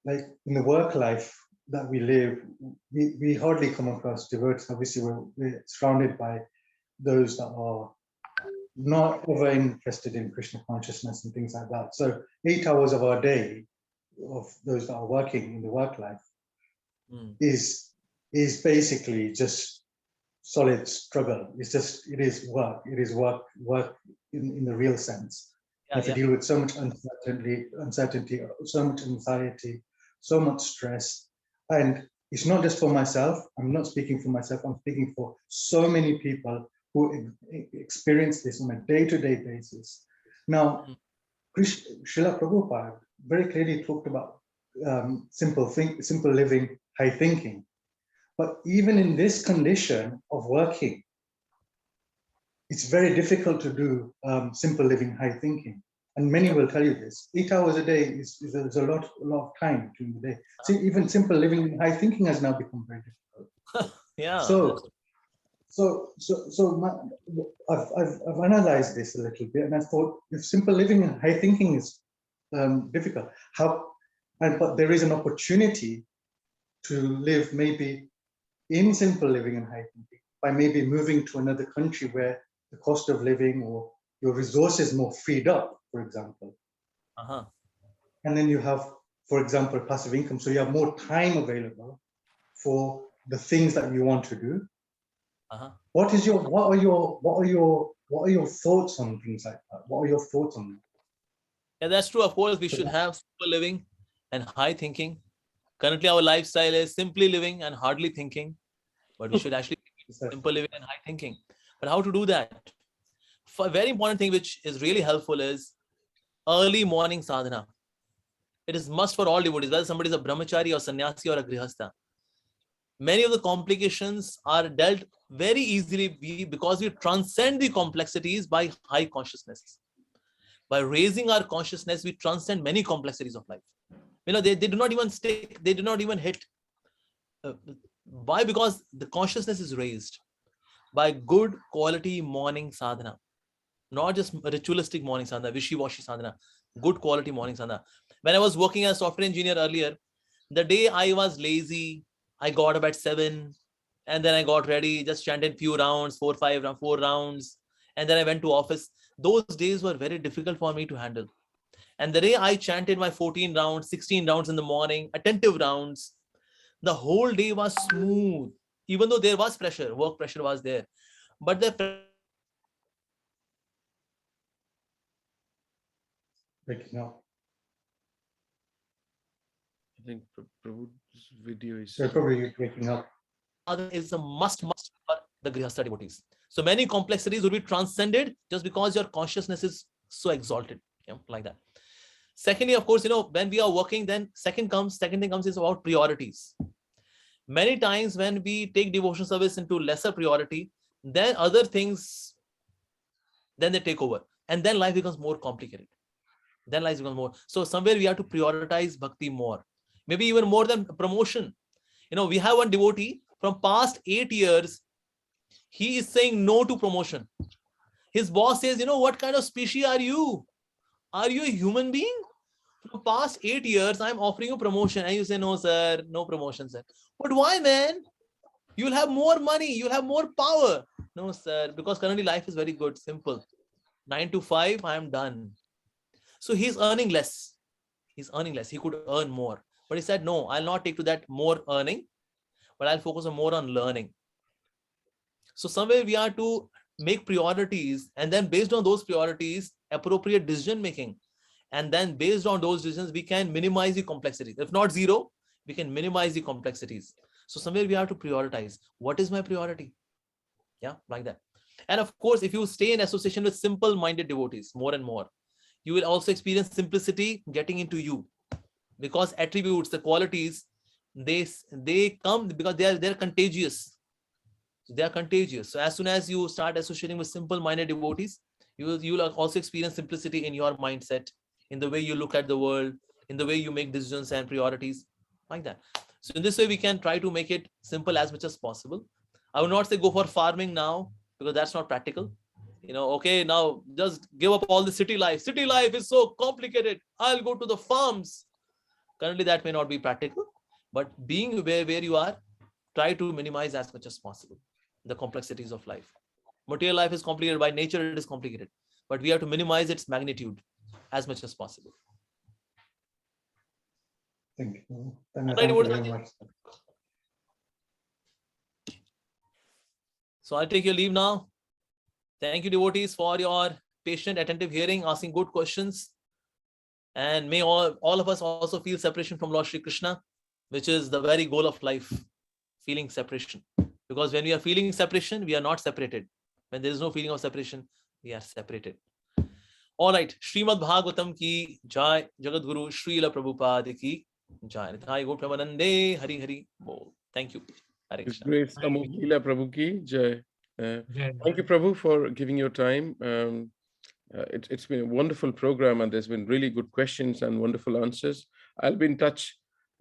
Like in the work life that we live, we hardly come across devotees. Obviously, we're surrounded by those that are not ever interested in Krishna consciousness and things like that. So 8 hours of our day, of those that are working in the work life, is basically just solid struggle. It is work. It is work in the real sense. You have to deal with so much uncertainty, so much anxiety, so much stress. And it's not just for myself. I'm not speaking for myself. I'm speaking for so many people who experience this on a day-to-day basis. Now, Srila Prabhupada very clearly talked about simple living, high thinking. But even in this condition of working, it's very difficult to do simple living, high thinking. And many will tell you this. 8 hours a day is a lot of time during the day. See, even simple living, high thinking has now become very difficult. I've analyzed this a little bit, and I thought if simple living and high thinking is difficult. But there is an opportunity to live maybe in simple living and high thinking by maybe moving to another country where the cost of living or your resources more freed up, for example. And then you have, for example, passive income. So you have more time available for the things that you want to do. What are your thoughts on things like that? What are your thoughts on that? Yeah, that's true. Of course, we should have simple living and high thinking. Currently, our lifestyle is simply living and hardly thinking, but we should actually simple living and high thinking. But how to do that? For a very important thing which is really helpful is early morning sadhana. It is must for all devotees, whether somebody is a brahmachari or sannyasi or a grihastha. Many of the complications are dealt very easily because we transcend the complexities by high consciousness. By raising our consciousness, we transcend many complexities of life. They do not even stick, they do not even hit. Why? Because the consciousness is raised by good quality morning sadhana. Not just ritualistic morning sadhana, wishy-washy sadhana, good quality morning sadhana. When I was working as a software engineer earlier, the day I was lazy, I got up at 7 and then I got ready, just chanted few rounds, 4 rounds, and then I went to office. Those days were very difficult for me to handle. And the day I chanted my 14 rounds, 16 rounds in the morning, attentive rounds, the whole day was smooth. Even though there was pressure, work pressure was there. But the breaking up. I think Prabhu's video is probably breaking up. Is a must for the grihastha devotees. So many complexities will be transcended just because your consciousness is so exalted, like that. Secondly, of course, when we are working, then second thing comes is about priorities. Many times when we take devotion service into lesser priority, then other things, then they take over, and then life becomes more complicated. So somewhere we have to prioritize bhakti more, maybe even more than promotion. We have one devotee from past 8 years. He is saying no to promotion. His boss says, what kind of species are you? Are you a human being? For the past 8 years, I'm offering you promotion. And you say, no, sir, no promotion, sir. But why, man? You'll have more money. You'll have more power. No, sir, because currently life is very good, simple. 9 to 5, I am done. So he's earning less. He could earn more. But he said, no, I'll not take to that more earning, but I'll focus more on learning. So somewhere we are to make priorities, and then based on those priorities, appropriate decision making. And then based on those decisions, we can minimize the complexities. If not zero, we can minimize the complexities. So somewhere we have to prioritize. What is my priority? Yeah, like that. And of course, if you stay in association with simple-minded devotees more and more, you will also experience simplicity getting into you. Because attributes, the qualities, they come because they're contagious. They are contagious. So as soon as you start associating with simple-minded devotees, you will also experience simplicity in your mindset, in the way you look at the world, in the way you make decisions and priorities, like that. So in this way, we can try to make it simple as much as possible. I would not say go for farming now, because that's not practical. Okay, now just give up all the city life. City life is so complicated. I'll go to the farms. Currently, that may not be practical, but being where you are, try to minimize as much as possible the complexities of life. Material life is complicated. By nature, it is complicated, but we have to minimize its magnitude as much as possible. Thank you. Thank you very much. So I'll take your leave now. Thank you, devotees, for your patient, attentive hearing, asking good questions. And may all of us also feel separation from Lord Shri Krishna, which is the very goal of life, feeling separation. Because when we are feeling separation, we are not separated. When there is no feeling of separation, we are separated. All right. Srimad Bhagavatam ki jai, Jagat Guru Sri Lila Prabhupada ki jai. Nithai Gaur Premanande, Hari Hari Bol. Thank you. Hare Krishna. Grace Amogha Lila Prabhu ki jai. Thank you, Prabhu, for giving your time. It's been a wonderful program, and there's been really good questions and wonderful answers. I'll be in touch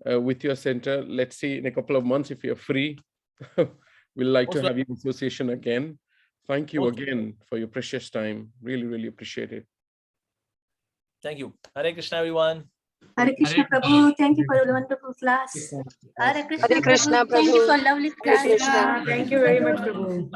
with your center. Let's see in a couple of months if you're free. We'd like to have you in association again. Thank you again for your precious time. Really, really appreciate it. Thank you. Hare Krishna, everyone. Hare Krishna Prabhu, thank you for a wonderful class. Hare Krishna Hare Krishna Prabhu, thank you Prabhu. for lovely Hare class. Krishna. Thank you very much, Prabhu.